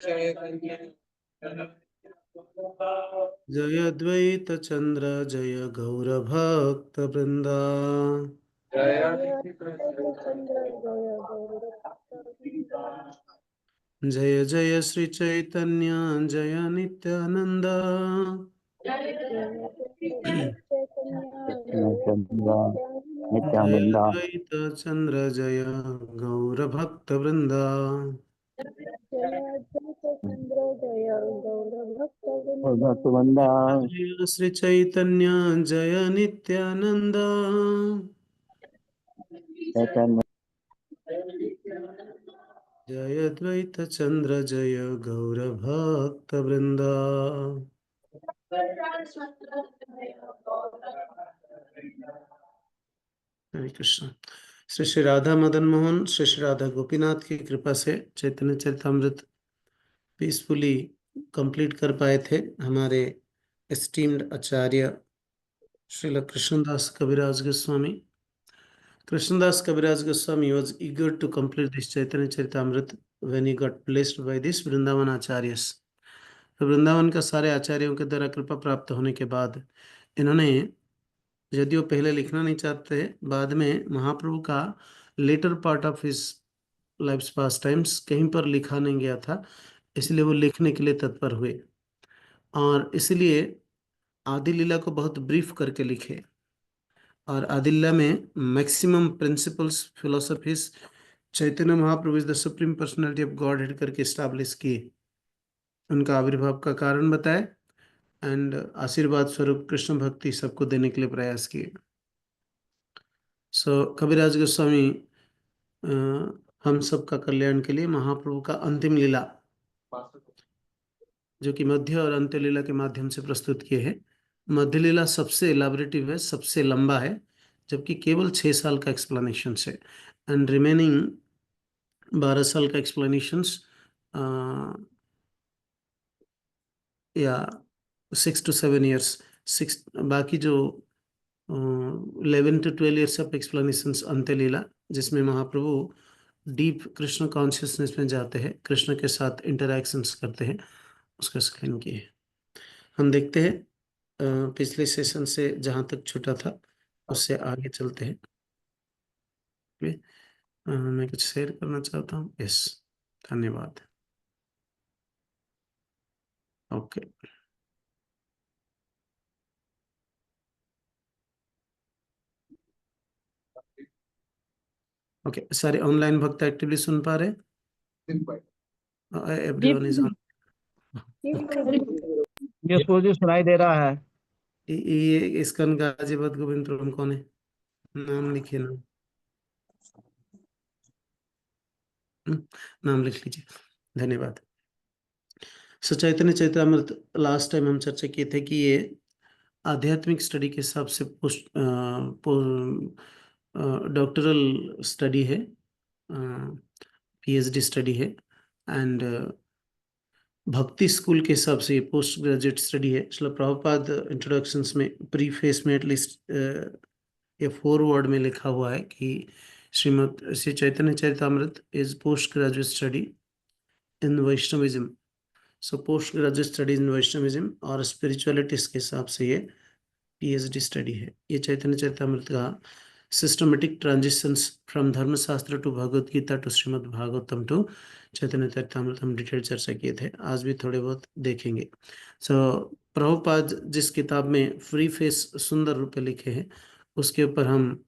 जय अद्वैत चंद्र जय गौर भक्त वृंदा। जय जय श्री चैतन्य जय नित्यानंद। जय नित्यानंदा अद्वैत चंद्र जय गौर भक्त वृंदा। भक्तवृंदा जय श्री चैतन्य जय नित्यानंद। चैतन्य जय अद्वैत चंद्र जय गौर भक्त वृंदा। हरे कृष्ण। श्री श्री राधा मदन मोहन श्री श्री राधा गोपीनाथ की कृपा से चैतन्य चरितमृत पीसफुली कंप्लीट कर पाए थे हमारे esteemed Acharya Srila Krishnadas Kaviraj Goswami. Krishnadas Kaviraj Goswami was eager to complete this Chaitanya Charitamrita when he got blessed by this Vrindavan Acharyas. तो वृंदावन का सारे आचार्यों के द्वारा कृपा प्राप्त होने के बाद इन्होंने, यदि वो पहले लिखना नहीं चाहते, बाद में महाप्रभु का latter part of his life pastimes कहीं पर लिखा नहीं गया था, इसलिए वो लिखने के लिए तत्पर हुए और इसलिए आदि लीला को बहुत ब्रीफ करके लिखे और आदि लीला में maximum principles philosophies Chaitanya Mahaprabhu is the supreme personality of God head करके स्टैब्लिश किए, उनका आविर्भाव का कारण बताए एंड आशीर्वाद स्वरूप कृष्ण भक्ति सबको देने के लिए प्रयास किए। सो कविराज गोस्वामी हम सबका कल्याण के लिए महाप्रभु का अंतिम लीला जो कि मध्य और अंत्य लीला के माध्यम से प्रस्तुत किए हैं। मध्य लीला सबसे एलाबरेटिव है, सबसे लंबा है, जबकि केवल 6 साल का एक्सप्लेनेशन है एंड रिमेनिंग 12 साल का एक्सप्लेनेशंस या 6 to 7 years, सिक्स बाकी जो 11 to 12 years ऑफ एक्सप्लेनेशंस अंत्य लीला, जिसमें महाप्रभु डीप कृष्ण कॉन्शियसनेस में जाते हैं, कृष्ण के साथ इंटरैक्शंस करते हैं, उसका एक्सप्लेन किए। हम देखते हैं पिछले सेशन से जहाँ तक छूटा था उससे आगे चलते हैं। मैं कुछ शेयर करना चाहता हूँ। यस, धन्यवाद। ओके ओके, सारे ऑनलाइन भक्त एक्टिवली सुन पा रहे? Everyone is on. ये सूर्य सुनाई दे रहा है। ये इसकन गाजीपत गोविंदपुरम कौन है? नाम लिखिए ना। नाम लिख लीजिए, धन्यवाद। सो चैतन्य चैतामृत लास्ट टाइम हम चर्चा किए थे कि ये आध्यात्मिक स्टडी के हिसाब से डॉक्टरल स्टडी है, पीएचडी स्टडी है एंड भक्ति स्कूल के हिसाब से ये पोस्ट ग्रेजुएट स्टडी है। श्रील प्रभुपाद इंट्रोडक्शंस में प्रीफेस में एटलीस्ट ये 4 वर्ड में लिखा हुआ है कि Srimad Shri Chaitanya Charitamrita is post graduate study in Vaishnavism. So post graduate study in Vaishnavism और स्पिरिचुअलिटीज के हिसाब से ये पीएचडी स्टडी है। ये चैतन्य चरितामृत का systematic transitions from Dharmashastra to Bhagavad Gita to Srimad Bhagavatam to Chaitanya Charitamrita हम डिटेल चर्चा किए थे, आज भी थोड़े बहुत देखेंगे। सो प्रभुपाद जिस किताब में फ्री फेस सुंदर रूप लिखे हैं उसके ऊपर हम,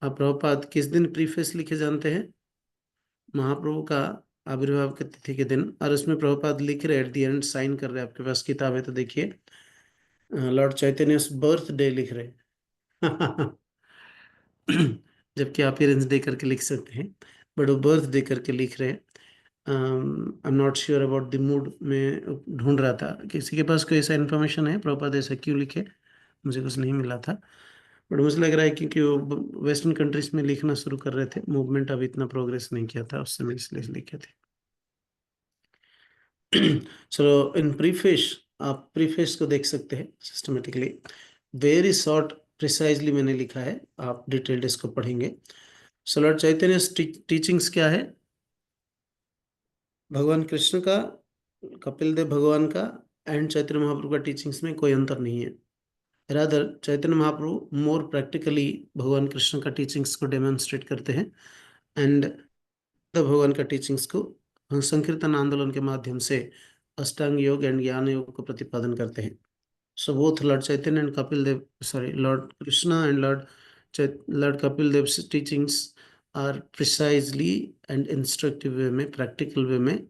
आप प्रभुपाद किस दिन प्रीफेस लिखे जानते हैं? महाप्रभु का आविर्भाव के तिथि के दिन, और उसमें प्रभुपाद लिख रहे एट द एंड, साइन कर रहे हैं। आपके पास किताब है तो देखिए, लॉर्ड चैतन्य बर्थडे लिख रहे हैं जबकि आप पेरेंट्स दे करके लिख सकते हैं, बट वो बर्थ दे करके लिख रहे हैं। I am not sure about the mood में ढूंढ रहा था किसी के पास कोई ऐसा इन्फॉर्मेशन है प्रभुपाद ऐसा क्यों लिखे, मुझे कुछ नहीं मिला था, बट मुझे लग रहा है क्योंकि वो वेस्टर्न कंट्रीज में लिखना शुरू कर रहे थे, मूवमेंट अभी इतना प्रोग्रेस नहीं किया था उस समय, इसलिए लिखे थे। सो इन प्रीफेस, आप प्रीफेस को देख सकते हैं सिस्टमेटिकली, वेरी शॉर्ट प्रिसाइजली मैंने लिखा है, आप डिटेल्ड इसको पढ़ेंगे। सो लॉर्ड चैतन्य टीचिंग्स क्या है? भगवान कृष्ण का कपिल देव भगवान का एंड चैतन्य महाप्रभु का टीचिंग्स में कोई अंतर नहीं है। रादर चैतन्य महाप्रभु मोर प्रैक्टिकली भगवान कृष्ण का टीचिंग्स को डेमोन्स्ट्रेट करते हैं एंड भगवान का टीचिंग्स को संकीर्तन आंदोलन के माध्यम से अष्टांग योग एंड ज्ञान योग को प्रतिपादन करते हैं। So both Lord Chaitanya and Kapil Dev, sorry, Lord Krishna and Lord Kapil Dev teachings are precisely and instructive way में, प्रैक्टिकल वे में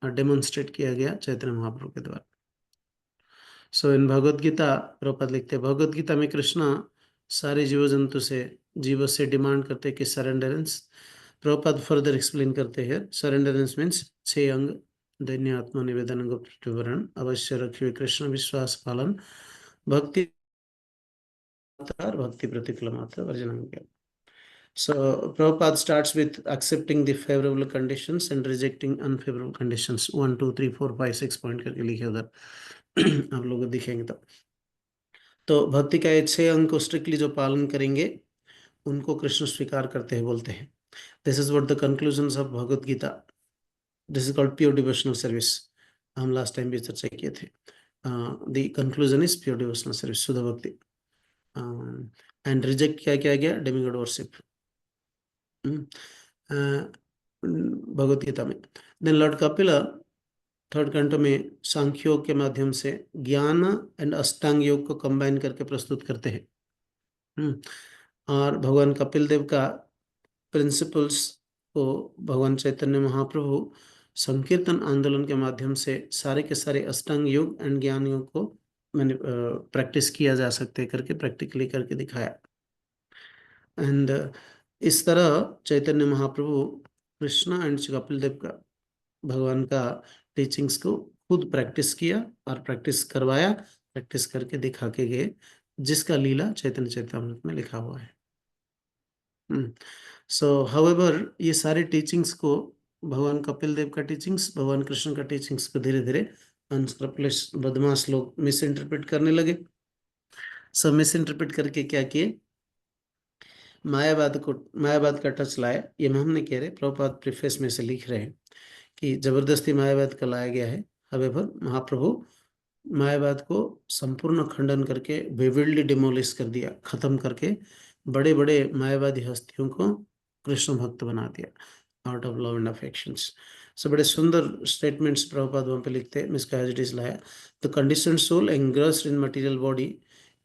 डेमोन्स्ट्रेट किया गया चैतन्य महाप्रभु के द्वारा। सो इन भगवद गीता, प्रभुपाद लिखते हैं, भगवद गीता में कृष्णा सारे जीवों से डिमांड करते हैं कि सरेंडरेंस। प्रभुपाद फर्दर एक्सप्लेन करते हैं, सरेंडरेंस मीन्स 6 अंग, दैन्य आत्मा निवेदन, गुप्त विवरण, अवश्य रखिए कृष्ण विश्वास पालन, भक्ति और भक्ति प्रतिकूल मात्र version. So Prabhupada starts with accepting the favorable conditions and rejecting unfavorable conditions. 1, 2, 3, 4, 5, 6 point करके लिखे उधर आप लोग दिखेंगे तब। तो भक्ति का ये 6 अंग को स्ट्रिक्टली जो पालन करेंगे उनको कृष्ण स्वीकार करते हैं, बोलते हैं। This is what the conclusions of Bhagavad Gita. This is called pure devotional service. हम लास्ट टाइम भी चर्चा किए थे। The conclusion is pure devotional service, शुद्ध भक्ति। एंड रिजेक्ट क्या किया गया? डेमिगॉड वर्शिप, भगवत गीता में। Then Lord Kapila 3rd canto में सांख्य योग के माध्यम से ज्ञान एंड अष्टांग योग को कंबाइन करके प्रस्तुत करते हैं। और भगवान कपिल देव का प्रिंसिपल्स को भगवान चैतन्य महाप्रभु संकीर्तन आंदोलन के माध्यम से सारे के सारे अष्टांग योग एंड ज्ञान योग को मैंने प्रैक्टिस किया जा सकते करके प्रैक्टिकली करके दिखाया। एंड इस तरह चैतन्य महाप्रभु कृष्णा एंड कपिल देव का भगवान का टीचिंग्स को खुद प्रैक्टिस किया और प्रैक्टिस करवाया, प्रैक्टिस करके दिखा के गए, जिसका लीला चैतन्य चरितामृत में लिखा हुआ है। सो हाउएवर ये सारे टीचिंग्स को, भगवान कपिल देव का टीचिंग्स, भगवान कृष्ण का टीचिंग्स को धीरे धीरे अनस्क्रपलेस बदमाश लोग मिस इंटरप्रेट करने लगे। सब मिस इंटरप्रेट करके क्या किए? मायावाद का टच लाया। ये हम नहीं कह रहे, प्रभुपाद प्रीफेस में से लिख रहे हैं कि जबरदस्ती मायावाद का लाया गया है। हाउएवर महाप्रभु मायावाद को संपूर्ण खंडन करके विविडली डिमोलिश कर दिया, खत्म करके बड़े बड़े मायावादी हस्तियों को कृष्ण भक्त बना दिया out of love and affections. So बड़े सुंदर स्टेटमेंट्स प्रभुपाद वहाँ पे लिखते हैं। मिस्का हैजिटिस लाया, the conditioned soul engrossed in material body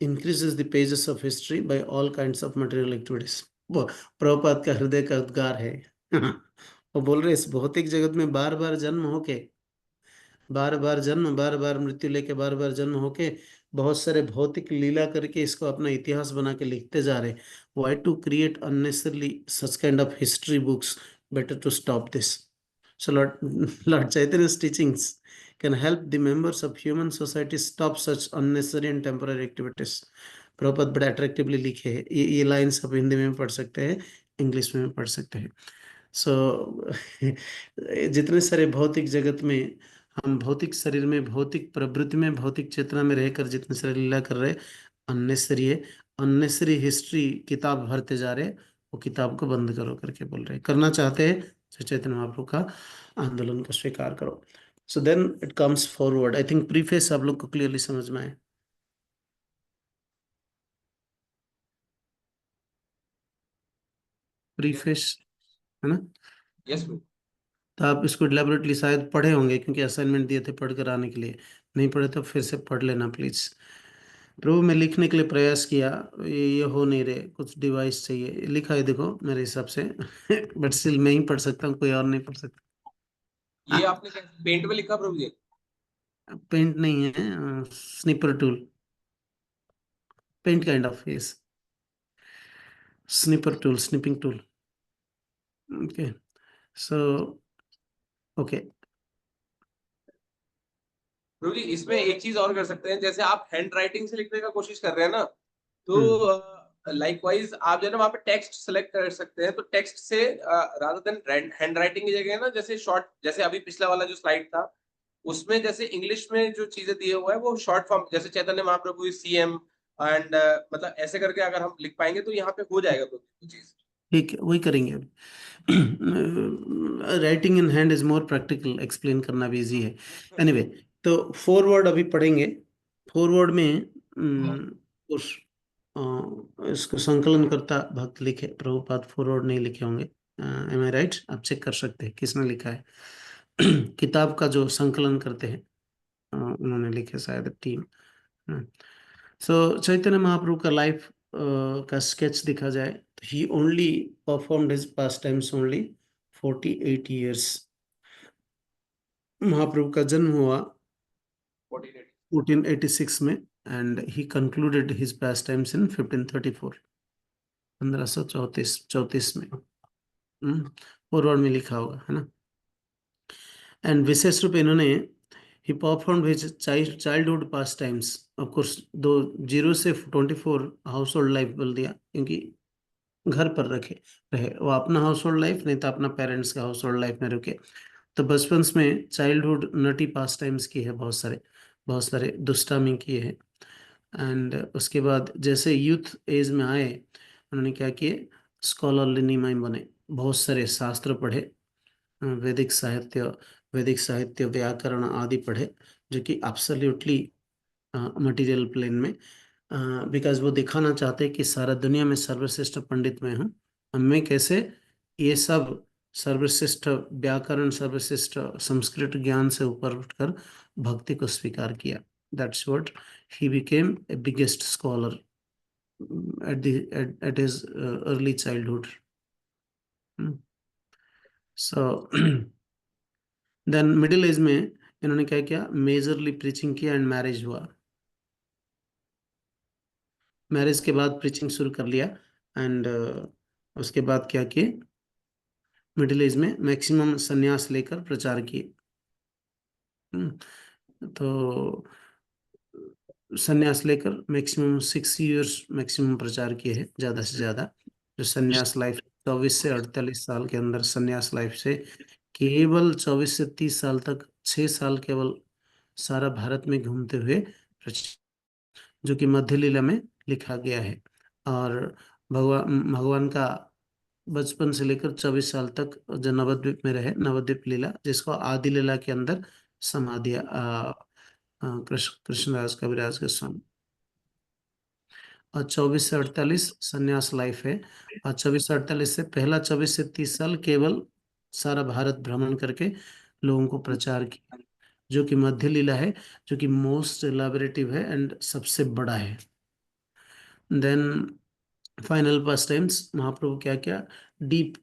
increases the pages of history by all kinds of material activities। वो प्रभुपाद का हृदय का उद्गार है। वो बोल रहे इस भौतिक जगत में बार बार जन्म होके, बार बार जन्म, बार बार मृत्यु लेके, बार बार जन्म होके बहुत सारे भौतिक लीला करके इसको अपना इतिहास बना के लिखते जा रहे। Why to create unnecessarily such kind of history books? Better to stop this. So Lord Chaitanya's teachings can help the members of human society stop such unnecessary and temporary activities। Prabhupada बड़े अट्रैक्टिवली लिखे हैं। ये lines आप हिंदी में पढ़ सकते हैं, English में पढ़ सकते हैं। सो जितने सारे भौतिक जगत में हम भौतिक शरीर में, भौतिक प्रवृत्ति में, भौतिक चेतना में रहकर जितने सारे लीला कर रहे, अननेसरी है। अननेसरी हिस्ट्री किताब भरते जा रहे, वो किताब को बंद करो करके बोल रहे। करना चाहते हैं तो चैतन्य महाप्रभु का आंदोलन को स्वीकार करो। So then it comes forward. I think preface आप लोग को क्लियरली समझ में आए। प्रीफेस है ना? यस। तो आप इसको इलेबोरेटली शायद पढ़े होंगे, क्योंकि असाइनमेंट दिए थे पढ़ कर आने के लिए। नहीं पढ़े तो फिर से पढ़ लेना प्लीज। प्रभु मैं लिखने के लिए प्रयास किया, ये हो नहीं रहे, कुछ डिवाइस चाहिए। लिखा है देखो मेरे हिसाब से बट स्टिल मैं ही पढ़ सकता हूँ, कोई और नहीं पढ़ सकता। ये आपने पेंट में लिखा प्रभु जी? पेंट नहीं है, sniper tool, paint kind of yes, sniper tool, snipping tool. Okay, so okay. प्रभु जी इसमें एक चीज और कर सकते हैं, जैसे आप हैंड राइटिंग से लिखने का कोशिश कर रहे हैं ना, तो लाइकवाइज आप जो है ना वहाँ पे टेक्स्ट सेलेक्ट कर सकते हैं। तो टेक्स्ट से रादर देन हैंड राइटिंग की जगह ना, जैसे शॉर्ट, जैसे अभी पिछला वाला जो स्लाइड था उसमें जैसे इंग्लिश में जो चीजें दिए हुआ है वो शॉर्ट फॉर्म, जैसे चैतन्य महाप्रभु सीएम एंड मतलब ऐसे करके अगर हम लिख पाएंगे तो यहाँ पे हो जाएगा प्रभु चीज। ठीक है, वही करेंगे अब। Writing in hand is more practical, explain करना भी इजी है। एनीवे, तो फॉरवर्ड अभी पढ़ेंगे। फॉरवर्ड में उस इसको संकलन करता भक्त लिखे, प्रभुपाद फॉरवर्ड नहीं लिखे होंगे। एम आई राइट? आप चेक कर सकते हैं किसने लिखा है। किताब का जो संकलन करते हैं उन्होंने लिखे शायद, टीम। सो चैतन्य महाप्रभु का लाइफ का स्केच देखा जाए तो ही ओनली परफॉर्म्ड हिज पास टाइम्स ओनली 48 years। महाप्रभु का जन्म हुआ 1486 में and he concluded his pass times in 1534, 1534 में। फॉरवर्ड में लिखा होगा, है ना। एंड विशेष रूप इन्होंने ही perform his childhood pastimes. Of course दो 0 से 24 हाउस होल्ड लाइफ बोल दिया, क्योंकि घर पर रहे वो अपना हाउस होल्ड लाइफ, नहीं तो अपना पेरेंट्स का हाउस होल्ड लाइफ में रुके। तो बचपन में चाइल्डहुड नटी पास टाइम्स की है, बहुत सारे दुष्टामी किए हैं। एंड उसके बाद जैसे यूथ एज में आए, उन्होंने क्या किए, स्कॉलरली निमाई बने, बहुत सारे शास्त्र पढ़े, वैदिक साहित्य व्याकरण आदि पढ़े, जो कि एब्सोल्युटली मटेरियल प्लेन में, बिकॉज वो दिखाना चाहते हैं कि सारा दुनिया में सर्वश्रेष्ठ पंडित मैं हूँ। मैं कैसे ये सब सर्वश्रेष्ठ व्याकरण, सर्वश्रेष्ठ संस्कृत ज्ञान से ऊपर उठकर भक्ति को स्वीकार किया। That's what he became a biggest scholar at his early childhood. So then middle age में इन्होंने क्या किया, मेजरली प्रीचिंग किया एंड मैरिज हुआ। मैरिज के बाद प्रीचिंग शुरू कर लिया एंड उसके बाद क्या किए, मिडिल एज में मैक्सिमम संन्यास लेकर प्रचार किए। तो संन्यास लेकर मैक्सिमम 6 years मैक्सिमम प्रचार किए हैं, ज़्यादा से ज़्यादा। जो संन्यास लाइफ 24 से 48 साल के अंदर संन्यास लाइफ से केवल 24 से 30 साल तक 6 साल केवल सारा भारत में घूमते हुए, जो कि मध्य लीला में लिखा गया है। और भगवान का बचपन से लेकर 24 साल तक जो नवद्वीप में रहे, नवद्वीप लीला, जिसको आदि लीला के अंदर समा दिया कृष्णदास कविराज के स्वामी। और 24 से 48 संन्यास लाइफ है। और 24 से 48 से पहला 24 से 30 साल केवल सारा भारत भ्रमण करके लोगों को प्रचार किया, जो कि मध्य लीला है, जो कि मोस्ट एलाबोरेटिव है एंड सबसे बड़ा है। देन फाइनल पास टाइम्स महाप्रभु क्या क्या, डीप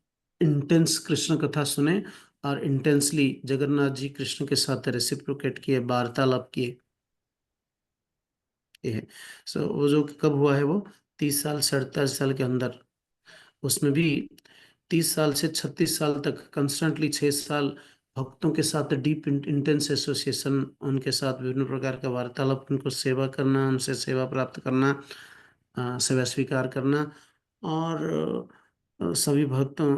इंटेंस कृष्ण कथा सुने और इंटेंसली जगन्नाथ जी कृष्ण के साथ रेसिप्रोकेट किए, वार्तालाप किए। ये है। सो वो जो कब हुआ है, वो 30 साल से 48 साल के अंदर। उसमें भी 30 साल से 36 साल तक कंस्टेंटली 6 साल भक्तों के साथ डीप इंटेंस एसोसिएशन, उनके साथ विभिन्न प्रकार का वार्तालाप, उनको सेवा करना, उनसे सेवा प्राप्त करना, सेवा स्वीकार करना, और सभी भक्तों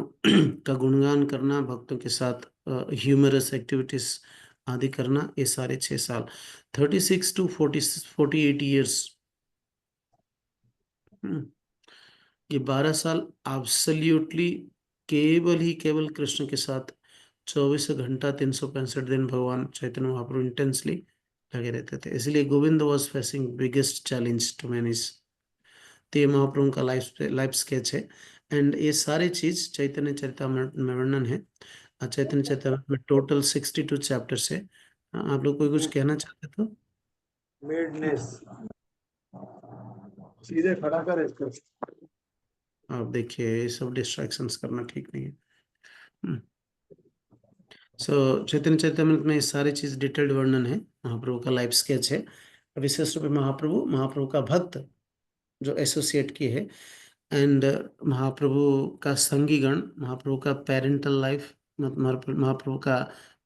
का गुणगान करना, भक्तों के साथ ह्यूमरस एक्टिविटीज आदि करना। ये सारे 6 साल, 36 to 48 years, ये 12 साल एब्सोल्युटली केवल कृष्ण के साथ 24 घंटा 365 दिन भगवान चैतन्य महाप्रभु इंटेंसली लगे रहते थे। इसलिए Govind was facing biggest challenge to manage. तो ये महाप्रभु का लाइफ स्केच है। एंड ये सारी चीज चैतन्य चरितामृत में वर्णन है। चैतन्य चरितामृत में टोटल 62 चैप्टर्स है। आप लोग कोई कुछ कहना चाहते तो? मेडनेस सीधे खड़ा कर इसको। आप देखिए, ये सब डिस्ट्रैक्शंस करना ठीक नहीं है। सो चैतन्य चरितामृत में ये सारी चीज डिटेल्ड वर्णन है, महाप्रभु का लाइफ स्केच है। विशेष रूप में महाप्रभु का भक्त जो एसोसिएट किए है, एंड महाप्रभु का संगीगण, महाप्रभु का पेरेंटल लाइफ, महाप्रभु का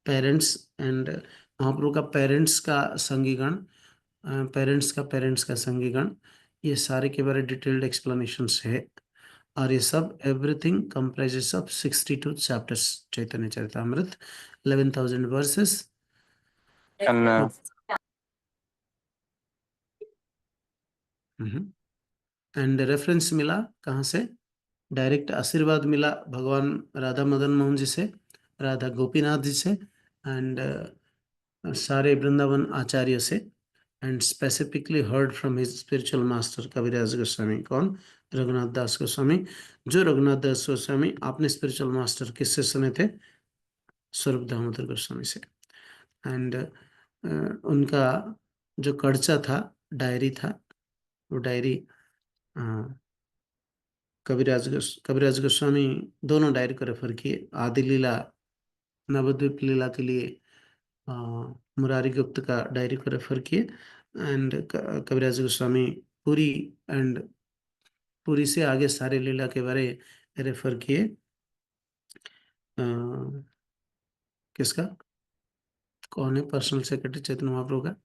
पेरेंट्स, एंड महाप्रभु का पेरेंट्स का संगीगण, पेरेंट्स का संगीगण, ये सारे के बारे डिटेल्ड एक्सप्लेनेशंस है। और ये सब everything comprises of 62 chapters, Chaitanya Charitamrita, 11,000 versus. And reference मिला कहाँ से? डायरेक्ट आशीर्वाद मिला भगवान राधा मदन मोहन जी से, राधा गोपीनाथ जी से, एंड सारे वृंदावन आचार्य से, and specifically heard from his spiritual master Kaviraj Goswami. कौन? रघुनाथ दास गोस्वामी। जो रघुनाथ दास गोस्वामी अपने स्पिरिचुअल मास्टर किससे सुने थे? स्वरूप दामोदर गोस्वामी से। एंड उनका जो कर्चा था, डायरी था, वो डायरी कविराज गोस्वामी दोनों डायरी को रेफर किए। आदि लीला, नवद्वीप लीला के लिए अ, मुरारी गुप्त का डायरी को रेफर किए, एंड कविराज गोस्वामी पूरी एंड पूरी से आगे सारे लीला के बारे रेफर किए। किसका? कौन है पर्सनल सेक्रेटरी चैतन्य महाप्रभु का?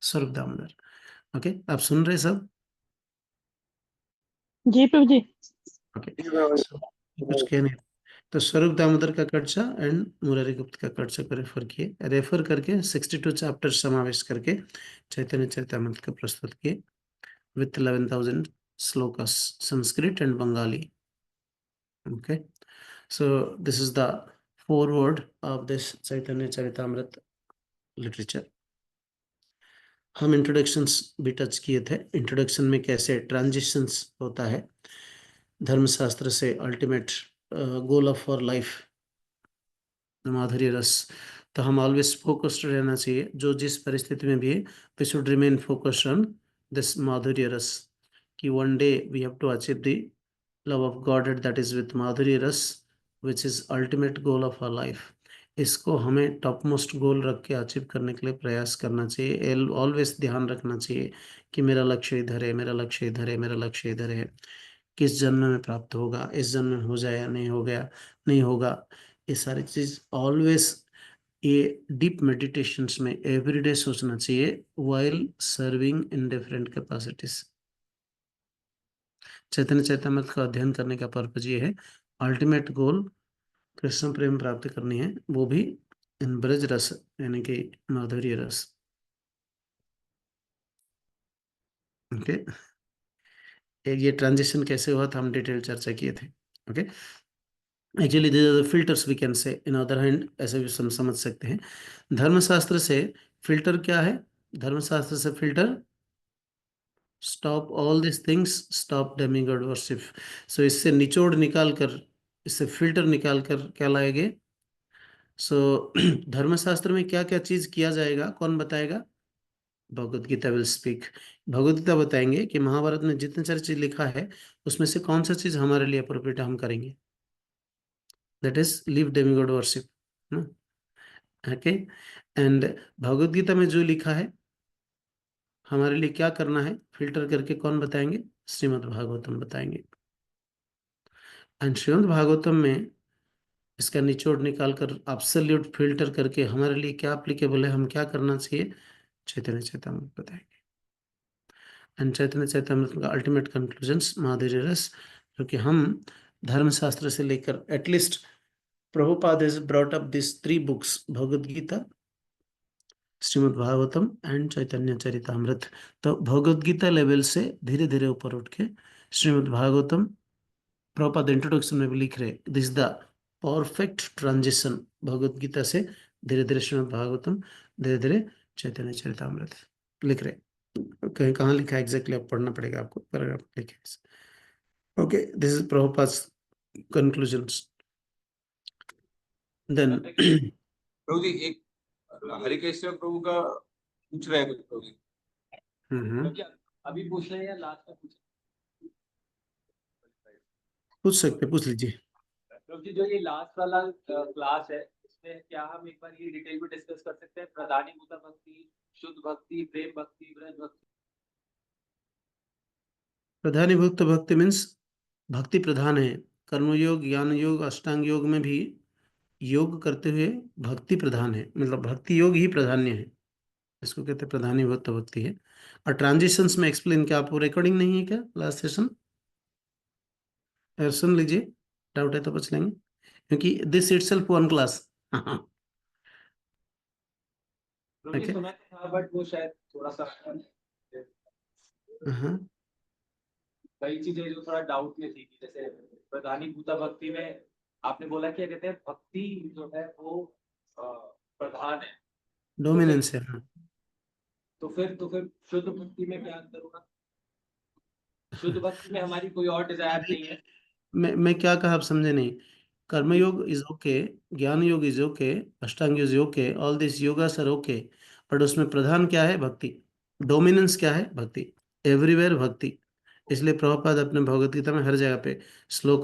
स्वरूप दामोदर। ओके, आप सुन रहे सब? जी प्रभु जी। ओके, कुछ कहने। तो स्वरूप दामोदर का कर्चा एंड मुरारी गुप्त का कर्चा को रेफर किए, रेफर करके 62 चैप्टर समावेश करके चैतन्य चरितामृत को प्रस्तुत किए with 11,000 slokas, Sanskrit and Bengali. Okay, so this is the foreword of this Chaitanya Charitamrita literature. हम इंट्रोडक्शंस भी टच किए थे। इंट्रोडक्शन में कैसे ट्रांजिशंस होता है धर्मशास्त्र से ultimate goal of for life, माधुर्य रस। तो हम ऑलवेज फोकस्ड रहना चाहिए, जो जिस परिस्थिति में भी है, we should remain focused on this माधुर्य रस, कि one day we have to achieve the love of Godhead, that is with माधुर्य रस, which is ultimate goal of our life. इसको हमें टॉप मोस्ट गोल रख के अचीव करने के लिए प्रयास करना चाहिए। ऑलवेज ध्यान रखना चाहिए कि मेरा लक्ष्य इधर है, मेरा लक्ष्य इधर है, मेरा लक्ष्य इधर है। किस जन्म में प्राप्त होगा, इस जन्म में हो जाए या नहीं हो गया, नहीं होगा, ये सारी चीज ऑलवेज ये डीप मेडिटेशंस में एवरीडे सोचना चाहिए while serving in different capacities. Chaitanya Chaitanyamrita का अध्ययन करने का पर्पज ये है, अल्टीमेट गोल कृष्ण प्रेम प्राप्त करनी है, वो भी इन ब्रज रस यानी कि माधुर्य रस। ओके, ये ट्रांजिशन कैसे हुआ था हम डिटेल चर्चा किए थे। Okay, actually these are the filters we can say. In other hand ऐसे भी हम समझ सकते हैं, धर्मशास्त्र से फिल्टर क्या है? धर्मशास्त्र से filter, stop all this things, stop demigod worship. So इससे निचोड़ निकाल कर, इससे फिल्टर निकाल कर क्या लाएंगे? सो धर्मशास्त्र में क्या क्या चीज किया जाएगा, कौन बताएगा? Bhagavad Gita will speak. भगवत गीता बताएंगे कि महाभारत में जितने सारी चीज लिखा है उसमें से कौन सा चीज हमारे लिए अप्रोप्रिएट हम करेंगे, that is live demigod worship. Okay, and Bhagavat Gita में जो लिखा है हमारे लिए क्या करना है, फिल्टर करके कौन बताएंगे? श्रीमद् भागवतम बताएंगे। एंड श्रीमद् भागवतम में इसका निचोड़ निकाल कर एब्सोल्यूट फिल्टर करके हमारे लिए क्या एप्लीकेबल है, हम क्या करना चाहिए, चैतन्य चैतन्य बताएंगे। एंड चैतन्य चैतन्य का अल्टीमेट कंक्लूजन्स माधुर्य रस, क्योंकि हम धर्मशास्त्र से लेकर at least Prabhupada has brought up this 3 books, Bhagavad Gita, Srimad Bhagavatam and Chaitanya Charitamrita. तो भगवद गीता लेवल से धीरे धीरे ऊपर उठ के श्रीमद् भागवतम, प्रभुपाद इंट्रोडक्शन में भी लिख रहे, this the perfect transition, Bhagavad Gita से धीरे धीरे श्रीमद् भागवतम, धीरे धीरे चैतन्य चरितामृत लिख रहे। कहीं कहाँ लिखा है एग्जैक्टली आप पढ़ना पड़ेगा आपको, पैराग्राफ लिखे। Okay, this is Prabhupada's conclusions. Then प्रभु जी एक हरिकेश्वर प्रभु का पूछ रहे हैं कुछ प्रभु जी। अभी पूछ रहे हैं या लास्ट में पूछ सकते, पूछ लीजिए। प्रभु जी जो ये लास्ट वाला क्लास है, इसमें क्या हम एक बार ये डिटेल में डिस्कस कर सकते हैं? प्रधानीभूत भक्ति, शुद्ध भक्ति, प्रेम भक्ति, ब्रज भक्ति। प्रधानीभूत भक्ति मीन्स भक्ति प्रधान है। कर्मयोग, ज्ञान योग, अष्टांग योग में भी योग करते हुए भक्ति प्रधान है, मतलब भक्ति योग ही प्राधान्य है, इसको कहते हैं प्रधानीभूत भक्ति है। और ट्रांजिशंस में एक्सप्लेन किया, आपको रिकॉर्डिंग नहीं है क्या लास्ट सेशन? सुन लीजिए, डाउट है तो पूछ लेंगे, क्योंकि दिस इटसेल्फ वन क्लास। प्रभु जी सुना था बट वो शायद थोड़ा सा हाँ, कई चीजें जो थोड़ा डाउट में थी कि जैसे प्रधानीभूता भक्ति में आपने बोला क्या कहते हैं भक्ति जो है वो प्रधान है। डोमिनेंस है। हाँ, तो फिर शुद्ध भक्ति में क्या अंतर होगा? शुद्ध भक्ति में हमारी कोई और डिजायर नहीं है। मैं क्या कहा आप समझे नहीं। कर्म योग इज ओके, ज्ञान योग is okay, Ashtanga yoga is okay, all this yogas are okay, but उसमें प्रधान क्या है? भक्ति। डोमिनेंस क्या है? भक्ति। एवरीवेयर भक्ति। इसलिए प्रभुपाद अपने भगवत गीता में हर जगह पे श्लोक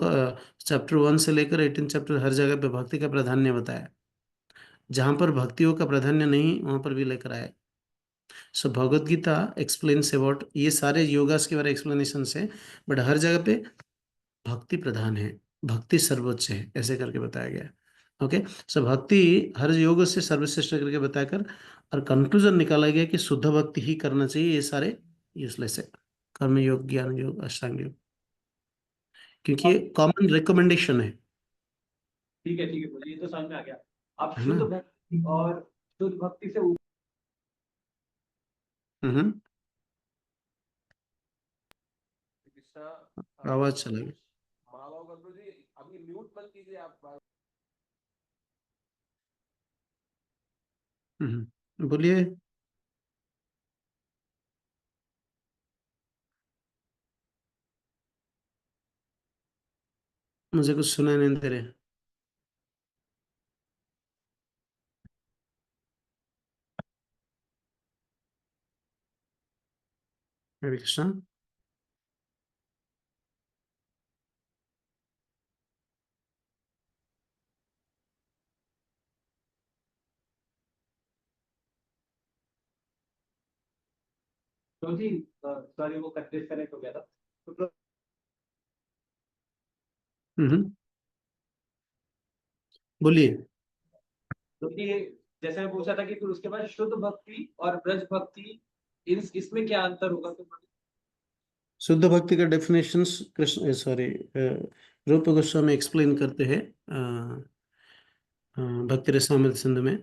चैप्टर 1 से लेकर 18 चैप्टर हर जगह पे भक्ति का प्राधान्य बताया। जहां पर भक्तियों का प्राधान्य नहीं वहां पर भी लेकर आए। सो भगवत गीता एक्सप्लेन्स अबाउट ये सारे योगास के बारे एक्सप्लेनेशन है, बट हर जगह पे भक्ति प्रधान है, भक्ति सर्वोच्च है, ऐसे करके बताया गया। ओके। सो भक्ति हर योग से सर्वश्रेष्ठ करके बताकर और कंक्लूजन निकाला गया कि शुद्ध भक्ति ही करना चाहिए, ये सारे यूजलेस है, कर्म योग, ज्ञान योग, अष्टांग योग, क्योंकि ये कॉमन रिकमेंडेशन है ठीक है बोलिए, ये तो समझ में आ गया। अब है शुद्ध ना। भक्ति और शुद्ध भक्ति से हम्म। कृष्णा आवाज चला गया। मालव गंगू जी अभी म्यूट मत कीजिए आप। बोलिए। मुझे कुछ सुनाई नहीं दे रहे। हरे कृष्णा। तो जी सॉरी वो डिस्कनेक्ट हो गया था। तो हम्म। बोलिए। क्योंकि जैसे मैं पूछा था कि फिर उसके बाद शुद्ध भक्ति और ब्रज भक्ति इसमें क्या अंतर होगा? तो शुद्ध भक्ति का डेफिनेशंस कृष्ण सॉरी रूप गोस्वामी एक्सप्लेन करते हैं भक्ति रसामृत सिंधु में।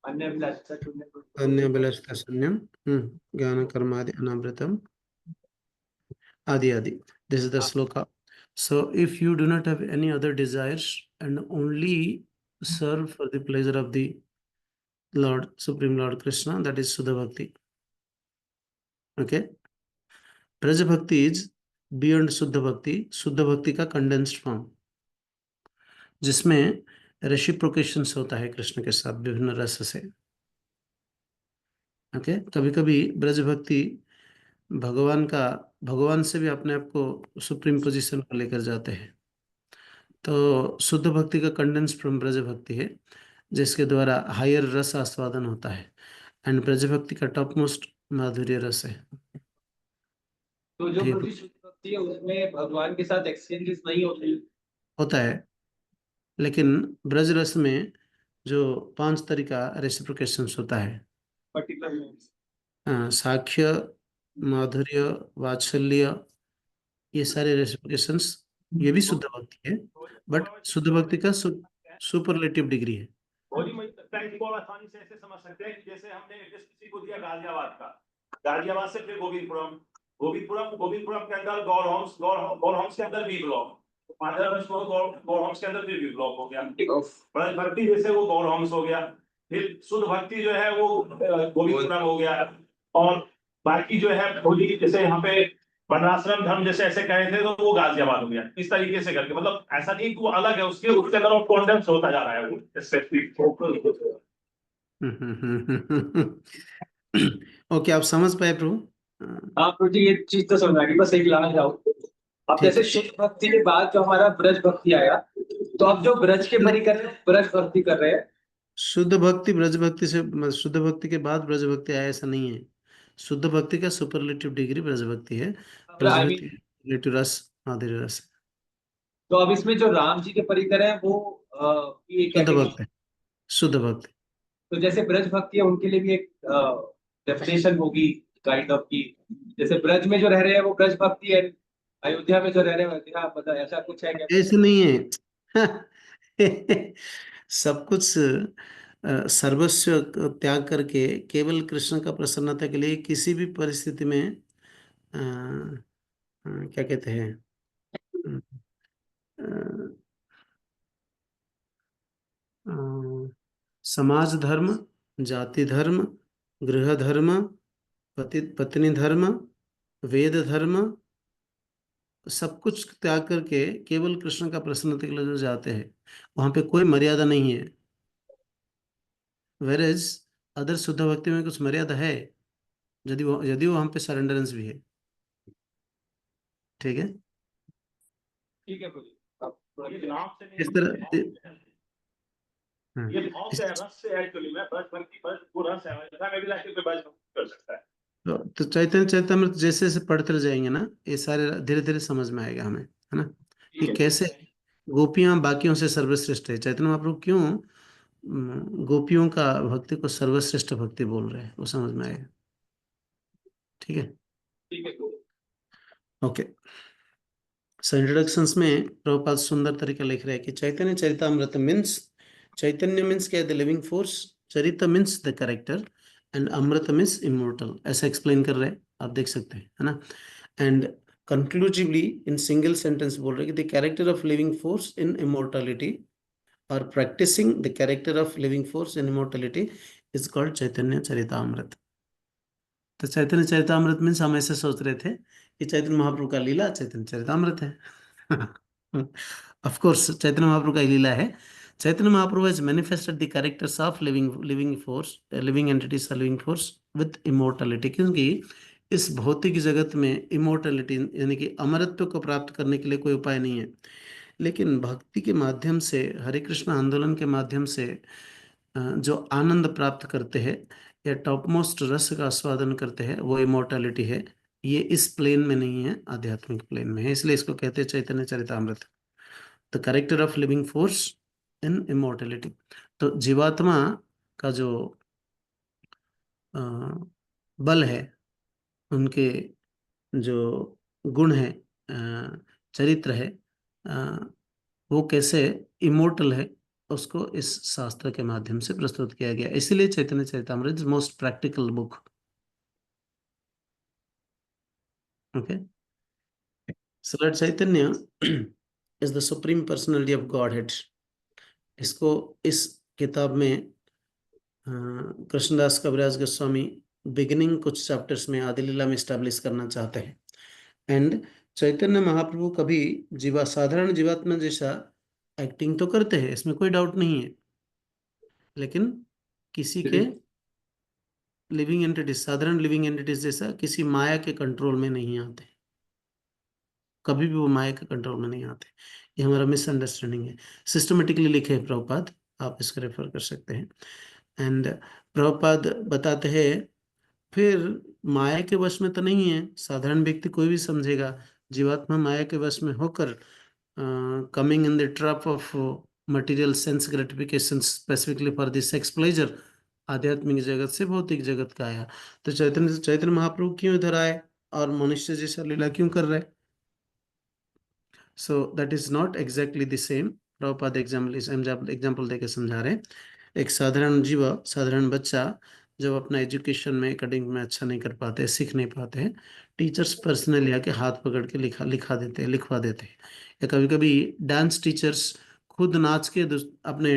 अन्य अभिलाषा शून्य अन्य बलस्ता शून्यम ज्ञान कर्मादि अनावृतम आदि आदि। This is the shloka. So if you do not have any other desires and only serve for the pleasure of the Lord, Supreme Lord Krishna, that is Shuddha Bhakti. Okay. Braja Bhakti is beyond Shuddha Bhakti. Shuddha Bhakti का condensed form, जिसमें रेसिप्रोकेशंस होता है कृष्ण के साथ विभिन्न रस से। Okay. कभी कभी ब्रज भक्ति भगवान से भी अपने आप को सुप्रीम पोजीशन पर लेकर जाते हैं। तो शुद्ध भक्ति का कंडेंस फ्रॉम ब्रज भक्ति है, जिसके द्वारा हायर रस आस्वादन होता है, एंड ब्रज भक्ति का टॉप मोस्ट माधुर्य रस है। तो जो ठीक प्रति शुद्ध भक्ति है उसमें भगवान के साथ एक्सचेंजेस नहीं होते। होता है, लेकिन ब्रज रस में जो 5 तरीका रेसिप्रोकेशन होता है, पर्टिकुलर साख्य, माधुर्य, वात्सल्य, ये सारे रेसिप्रोकेशंस, ये भी शुद्ध भक्ति है, बट शुद्ध भक्ति का सुपरलेटिव डिग्री है। होली में को आसानी से ऐसे समझ सकते हैं कि जैसे हमने एड्रेस किसी को दिया गाजियाबाद का, गाजियाबाद से फिर गोविंदपुरम के अंदर गौर होम्स के अंदर बी ब्लॉक, गौर होम्स के अंदर फिर बी ब्लॉक हो गया। ब्रज भक्ति जैसे वो गौर होम्स हो गया, फिर शुद्ध भक्ति जो है वो गोविंदपुरम हो गया, और बाकी जो है होली जैसे यहाँ पे वर्णाश्रम धर्म जैसे ऐसे कहे थे तो वो गाजियाबाद हो गया। इस तरीके से करके, मतलब ऐसा नहीं कि वो अलग है, उसके अंदर और कॉन्डेंस होता जा रहा है वो। ओके, आप समझ पाए प्रभु? हाँ प्रभु जी, ये चीज तो समझ आ गई, बस एक लास्ट डाउट। अब ठीक जैसे है। शुद्ध भक्ति के बाद जो हमारा ब्रज भक्ति आया, तो अब जो ब्रज के परी कर रहे हैं ब्रज भक्ति कर रहे हैं। शुद्ध भक्ति ब्रज भक्ति से, शुद्ध भक्ति के बाद ब्रज भक्ति आया ऐसा नहीं है। शुद्ध भक्ति का सुपरलेटिव डिग्री ब्रज भक्ति है। ब्रज I भक्ति mean, रिलेटिव रस, माधुर्य रस। तो अब इसमें जो राम जी के परिकर है वो भी एक शुद्ध कैटेगरी। भक्त है, शुद्ध भक्ति। तो जैसे ब्रज भक्ति है उनके लिए भी एक डेफिनेशन होगी काइंड ऑफ की, जैसे ब्रज में जो रह रहे हैं वो ब्रज भक्ति है, अयोध्या में जो रह रहे हैं अयोध्या, मतलब ऐसा कुछ है क्या? ऐसे नहीं है। सब कुछ सर्वस्व त्याग करके केवल कृष्ण का प्रसन्नता के लिए किसी भी परिस्थिति में क्या कहते हैं, अ, अ, समाज धर्म, जाति धर्म, गृह धर्म, पति पत्नी धर्म, वेद धर्म, सब कुछ त्याग करके केवल कृष्ण का प्रसन्नता के लिए जो जाते हैं, वहां पे कोई मर्यादा नहीं है। वेरेज अदर शुद्ध भक्ति में कुछ मर्यादा है, यदि वो वहां पे सरेंडरेंस भी है। ठीक है, ठीक है प्रभु जी। आप थोड़ा ये clear- नाम से नहीं, इस तरह ये भाव से है, इस- रस से है एक्चुअली में, बस भक्ति बस वो रस है, ऐसा मैं भी लाइफ में बस भक्ति कर सकता है। तो चैतन्य चैतामृत जैसे जैसे पढ़ते रह जाएंगे ना, ये सारे धीरे धीरे समझ में आएगा हमें, है ना, कि ठीक है। कैसे गोपियां बाकियों से सर्वश्रेष्ठ है। चैतन्य महाप्रभु क्यों गोपियों का भक्ति को सर्वश्रेष्ठ भक्ति बोल रहे हैं, वो समझ में आएगा। ठीक है, ठीक है प्रभु। ओके। सो इंट्रोडक्शंस में प्रभुपाद सुंदर तरीके लिख रहे हैं कि चैतन्य चरितामृत मीन्स, चैतन्य मीन्स क्या है, the living force, Charita means the character, and amrita means immortal, ऐसा एक्सप्लेन कर रहे हैं, आप देख सकते हैं, है ना। And conclusively in single sentence बोल रहे हैं कि the character of living force in immortality और practicing the character of living force in immortality is called Chaitanya Charitamrita. तो चैतन्य चरितामृत मीन्स हम ऐसे सोच रहे थे कि चैतन्य महाप्रभु का लीला चैतन्य चरितामृत है। ऑफ कोर्स चैतन्य महाप्रभु का ही लीला है। Chaitanya Mahaprabhu has manifested the characters of living force, living entities, living force with immortality, क्योंकि इस भौतिक जगत में इमोर्टलिटी यानी कि अमरत्व को प्राप्त करने के लिए कोई उपाय नहीं है, लेकिन भक्ति के माध्यम से, हरे कृष्ण आंदोलन के माध्यम से जो आनंद प्राप्त करते हैं या टॉप मोस्ट रस का आस्वादन करते हैं, वो इमोर्टलिटी है। ये इस प्लेन में नहीं है, आध्यात्मिक प्लेन में है, इसलिए इसको कहते हैं Chaitanya Charitamrita, the character of living force in immortality. तो जीवात्मा का जो अ, बल है, उनके जो गुण है, चरित्र है, वो कैसे इमोर्टल है, उसको इस शास्त्र के माध्यम से प्रस्तुत किया गया। इसीलिए Chaitanya Charitamrita is most practical book. Okay, so Lord Chaitanya is the supreme personality of Godhead. इसको इस किताब में कृष्णदास कविराज गोस्वामी बिगिनिंग कुछ चैप्टर्स में आदि लीला में स्टैब्लिश करना चाहते हैं। एंड चैतन्य महाप्रभु कभी साधारण जीवात्मा जैसा एक्टिंग तो करते हैं, इसमें कोई डाउट नहीं है, लेकिन किसी के लिविंग एंटिटीज, साधारण लिविंग एंटिटीज जैसा किसी माया के कंट्रोल में नहीं आते, कभी भी वो माया के कंट्रोल में नहीं आते। ये हमारा मिसअंडरस्टैंडिंग है, सिस्टमेटिकली लिखे हैं प्रभुपाद, आप इसको रेफर कर सकते हैं। एंड प्रभुपाद बताते हैं, फिर माया के वश में तो नहीं है, साधारण व्यक्ति कोई भी समझेगा जीवात्मा माया के वश में होकर coming in the trap of material sense gratification specifically for the sex pleasure, आध्यात्मिक जगत से भौतिक जगत का आया। तो चैतन्य महाप्रभु क्यों इधर आए और मनुष्य जैसा लीला क्यों कर रहे? So that is not exactly the same. Prabhupada example देके समझा रहे हैं। एक साधारण जीव, साधारण बच्चा जब अपना एजुकेशन में, एकेडमिक में अच्छा नहीं कर पाते, सीख नहीं पाते हैं, टीचर्स पर्सनली आके हाथ पकड़ के लिखवा देते हैं। या कभी कभी डांस टीचर्स खुद नाच के अपने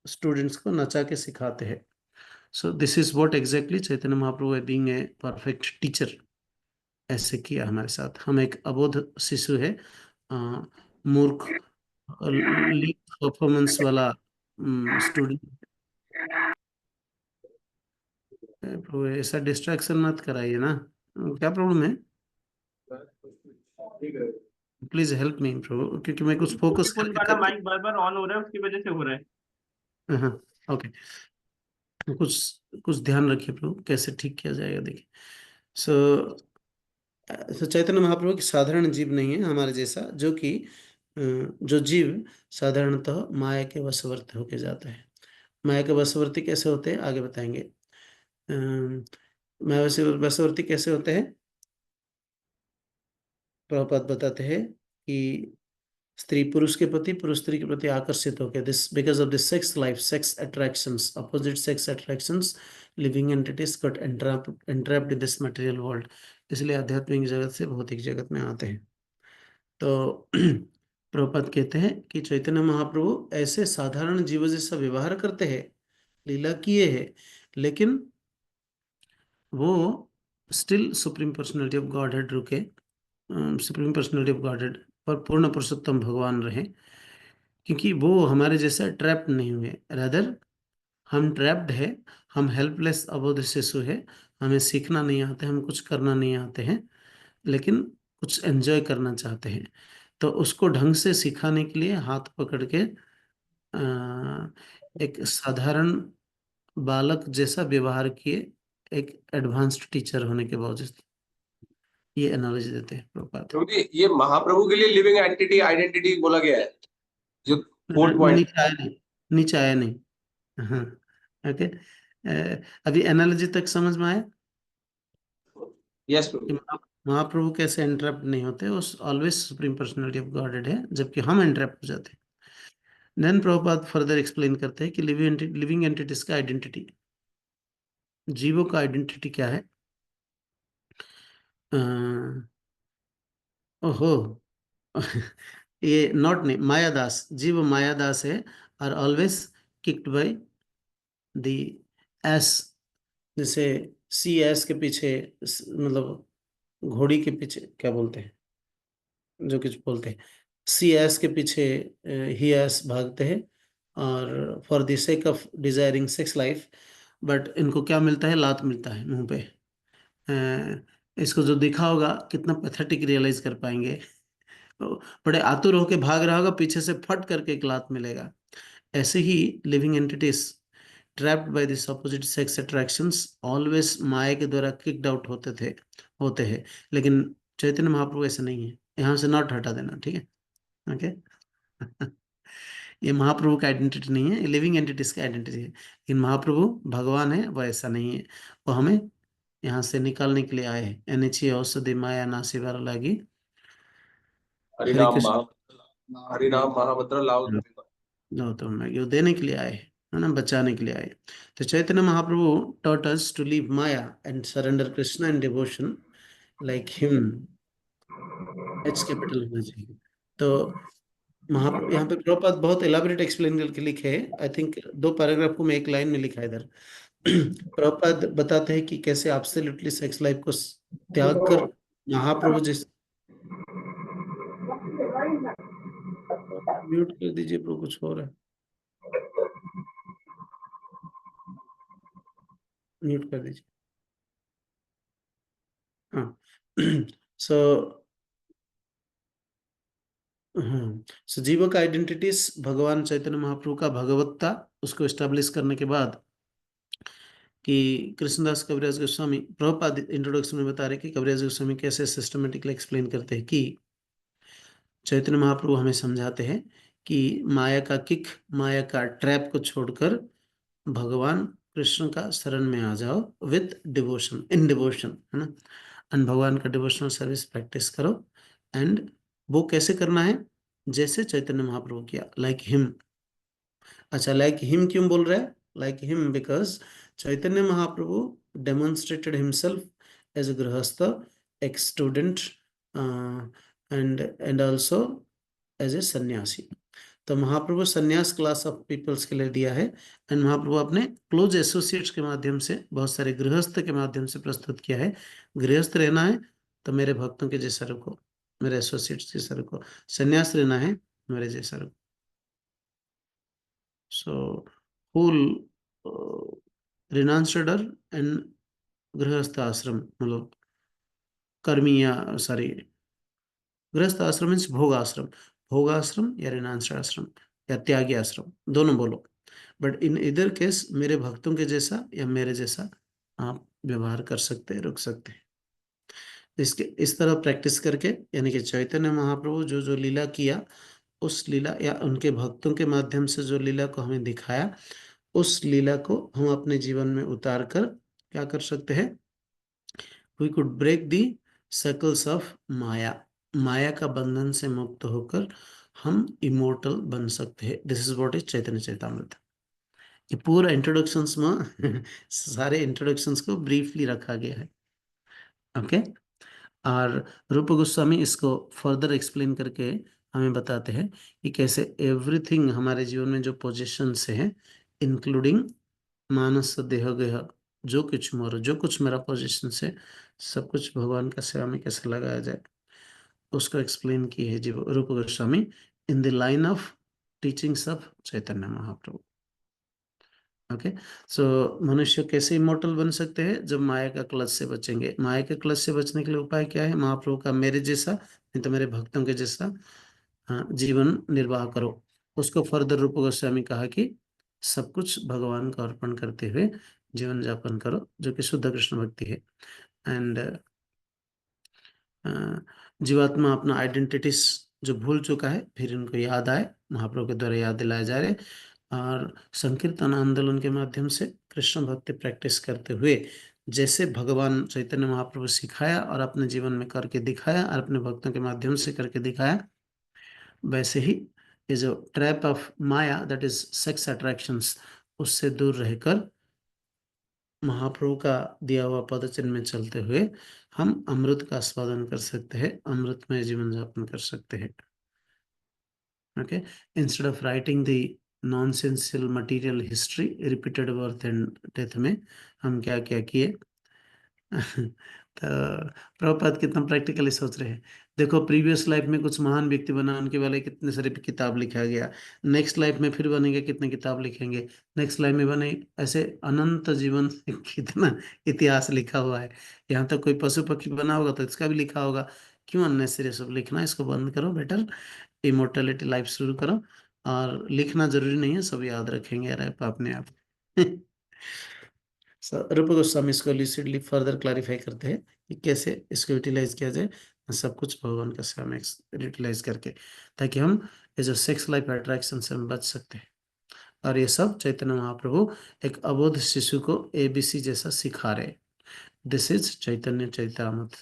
स्टूडेंट्स को नचा के सिखाते हैं। So this is what exactly Chaitanya Mahaprabhu being a perfect teacher ऐसे किया हमारे साथ। हम एक अबोध शिशु है, मूर्ख लीड परफॉर्मेंस वाला स्टूडेंट। प्रभु ऐसा डिस्ट्रैक्शन मत कराइए ना, क्या प्रॉब्लम है? ठीक है। प्लीज हेल्प मी प्रभु, क्योंकि मैं कुछ फोकस फोन वाला माइक बार बार ऑन हो रहा है, उसकी वजह से हो रहा है। हाँ, ओके, कुछ कुछ ध्यान रखिए प्रभु, कैसे ठीक किया जाएगा देखिए। सो चैतन्य महाप्रभु की साधारण जीव नहीं है हमारे जैसा, जो जीव साधारणतः माया के वशवर्ती होके जाता है। माया के वशवर्ती कैसे होते हैं आगे बताएंगे। माया वशवर्ती कैसे होते हैं? प्रभुपाद बताते हैं कि स्त्री पुरुष के प्रति, पुरुष स्त्री के प्रति आकर्षित होकर, this because of this sex life, sex attractions, opposite sex attractions, living entities got entrapped in this material world, इसलिए आध्यात्मिक जगत से भौतिक जगत में आते हैं। तो प्रभुपाद कहते हैं कि चैतन्य महाप्रभु ऐसे साधारण जीव जैसा व्यवहार करते हैं, लीला किए हैं, लेकिन वो still supreme personality of Godhead रुके, supreme personality of Godhead पर पूर्ण पुरुषोत्तम भगवान रहे, क्योंकि वो हमारे जैसा ट्रैप्ड नहीं हुए। रादर हम ट्रैप्ड है, हम हेल्पलेस अबोध शिशु है, हमें सीखना नहीं आते, हम कुछ करना नहीं आते हैं, लेकिन कुछ एंजॉय करना चाहते हैं। तो उसको ढंग से सिखाने के लिए हाथ पकड़ के एक साधारण बालक जैसा व्यवहार किए, एक एडवांस्ड टीचर होने के बावजूद। ये एनालॉजी देते हैं प्रभुपाद। क्योंकि ये महाप्रभु के लिए लिविंग एंटिटी आइडेंटिटी बोला गया है, जो फोर्थ पॉइंट। नीचे आया नहीं, नीचे आया नहीं। हाँ, ओके। अभी एनालॉजी तक समझ में आया यस कि प्रभु। महाप्रभु कैसे इंटरप्ट नहीं होते, उस always supreme personality of God है, जबकि हम इंटरप्ट हो जाते हैं। देन प्रभुपाद फर्दर एक्सप्लेन करते हैं कि लिविंग एंटिटीज का आइडेंटिटी, जीवों का आइडेंटिटी क्या है। ओहो ये नॉट नहीं, मायादास, जीव मायादास है, are always kicked by the ass. जैसे सी एस के पीछे, मतलब घोड़ी के पीछे क्या बोलते हैं, जो कुछ बोलते हैं, सी एस के पीछे ही एस भागते हैं, और for the sake of desiring sex life, but इनको क्या मिलता है, लात मिलता है मुंह पे। इसको जो दिखा होगा कितना पैथेटिक रियलाइज कर पाएंगे, तो बड़े आतुर होके भाग रहा होगा, पीछे से फट करके एक लात मिलेगा। ऐसे ही living entities trapped by this opposite sex attractions always Maya के द्वारा किक्ड आउट होते हैं, लेकिन चैतन्य महाप्रभु ऐसे नहीं है। यहाँ से नॉट हटा देना, ठीक है, ओके। ये महाप्रभु का आइडेंटिटी नहीं है, ये लिविंग एंटिटीज का आइडेंटिटी है, लेकिन महाप्रभु भगवान है, वो ऐसा नहीं है। वो हमें यहाँ से निकालने के लिए आए हैं। एनिची औषधि माया नासी वाला लागी। हरे हरिनाम कृष्ण। हरिनाम महामंत्र लाओ। तो मैं ये देने के लिए आए, है ना, बचाने के लिए आए। तो Chaitanya Mahaprabhu taught us to leave Maya and surrender Krishna in devotion like him। H capital होना चाहिए। तो महाप्रभु यहाँ पे प्रभुपाद बहुत एलाबोरेट एक्सप्लेन करके लिखे हैं। आई थिंक 2 पैराग्राफ को मैं एक लाइन में लिखा है इधर। प्रभुपाद बताते हैं कि कैसे एब्सोल्युटली सेक्स लाइफ को त्याग कर महाप्रभु जिस, म्यूट कर दीजिए प्रभु, कुछ हो रहा है, म्यूट कर दीजिए। हाँ सो जीव का आइडेंटिटीज, भगवान चैतन्य महाप्रभु का भगवत्ता, उसको एस्टेब्लिश करने के बाद कि कृष्णदास कविराज गोस्वामी, प्रभुपाद इंट्रोडक्शन में बता रहे कि कविराज गोस्वामी कैसे सिस्टमेटिकली एक्सप्लेन करते हैं कि चैतन्य महाप्रभु हमें समझाते हैं कि माया का किक, माया का ट्रैप को छोड़कर भगवान कृष्ण का शरण में आ जाओ विथ डिवोशन, इन डिवोशन, है ना, एंड भगवान का डिवोशनल सर्विस प्रैक्टिस करो। एंड वो कैसे करना है, जैसे चैतन्य महाप्रभु किया, लाइक हिम। अच्छा, लाइक हिम क्यों बोल रहा है, like him because Chaitanya Mahaprabhu demonstrated himself as a grihastha, एक student, and also as a sannyasi. तो महाप्रभु सन्यास क्लास ऑफ पीपल्स के लिए दिया है, एंड महाप्रभु अपने क्लोज एसोसिएट्स के माध्यम से, बहुत सारे गृहस्थ के माध्यम से प्रस्तुत किया है। गृहस्थ रहना है तो मेरे भक्तों के जैसा रखो, मेरे एसोसिएट्स जैसा रखो। सन्यास रहना है मेरे जैसा रखो। So full renounced order and गृहस्थ आश्रम, मतलब कर्मी या सॉरी, गृहस्थ आश्रम मीन्स भोगाश्रम, भोगाश्रम या रिनांस आश्रम या त्यागी आश्रम, दोनों बोलो, बट इन इधर केस मेरे भक्तों के जैसा या मेरे जैसा आप व्यवहार कर सकते हैं, रुक सकते हैं। इसके इस तरह प्रैक्टिस करके, यानी कि चैतन्य महाप्रभु जो जो लीला किया, उस लीला या उनके भक्तों के माध्यम से जो लीला को हमें दिखाया, उस लीला को हम अपने जीवन में उतार कर क्या कर सकते हैं, we could break the circles of Maya, Maya का बंधन से मुक्त होकर हम इमोर्टल बन सकते हैं। दिस इज व्हाट इज चैतन्य चैतामृत। ये पूरा इंट्रोडक्शंस में सारे इंट्रोडक्शंस को ब्रीफली रखा गया है, ओके। और रूप गोस्वामी इसको फर्दर एक्सप्लेन करके हमें बताते हैं कि कैसे एवरीथिंग हमारे जीवन में जो पोजीशंस हैं, इंक्लूडिंग मानस देह गेह, जो कुछ मोर, जो कुछ मेरा पोजीशन है, सब कुछ भगवान का सेवा में कैसे लगाया जाए, उसको एक्सप्लेन की है जी Rupa Goswami in the line of teachings of Chaitanya Mahaprabhu. Okay, so मनुष्य कैसे इमोर्टल बन सकते हैं? जब माया का क्लच से बचेंगे। माया के क्लच से बचने के लिए उपाय क्या है? महाप्रभु का मेरे जैसा, नहीं तो मेरे भक्तों के जैसा जीवन निर्वाह करो। उसको फर्दर रूप गोस्वामी कहा कि सब कुछ भगवान को अर्पण करते हुए जीवन यापन करो, जो कि शुद्ध कृष्ण भक्ति है। एंड जीवात्मा अपना आइडेंटिटीज जो भूल चुका है, फिर इनको याद आए, महाप्रभु के द्वारा याद दिलाया जा रहे, और संकीर्तन आंदोलन के माध्यम से कृष्ण भक्ति प्रैक्टिस करते हुए जैसे भगवान चैतन्य महाप्रभु सिखाया और अपने जीवन में करके दिखाया और अपने भक्तों के माध्यम से करके दिखाया, वैसे ही ये जो trap of Maya, that is sex attractions, उससे दूर रहकर महाप्रभु का दिया हुआ पदचिन्ह में चलते हुए हम अमृत का आस्वादन कर सकते हैं, अमृतमय जीवन यापन कर सकते हैं। Okay, instead of writing the nonessential material history, repeated birth and death में हम क्या क्या किए। तो प्रभुपाद कितना प्रैक्टिकली सोच रहे हैं। देखो, प्रीवियस लाइफ में कुछ महान व्यक्ति बना, उनके बारे कितने सारे किताब लिखा गया, नेक्स्ट लाइफ में फिर बनेंगे, कितने किताब लिखेंगे, नेक्स्ट लाइफ में बने, ऐसे अनंत जीवन कितना इतिहास लिखा हुआ है। यहाँ तक कोई पशु पक्षी बना होगा तो इसका भी लिखा होगा। क्यों अननेसेसरी सब लिखना, इसको बंद करो, बेटर इमोर्टलिटी लाइफ शुरू करो। और लिखना जरूरी नहीं है, सब याद रखेंगे यार अपने आप। रूप गोस्वामी इसको लूसिडली फर्दर क्लैरिफाई करते हैं कि कैसे इसको यूटिलाइज किया जाए, सब कुछ भगवान का सेवा में यूटिलाइज करके, ताकि हम ये जो सेक्स लाइफ अट्रैक्शन से हम बच सकते हैं। और ये सब चैतन्य महाप्रभु एक अबोध शिशु को ABC जैसा सिखा रहे। This is Chaitanya Charitamrita.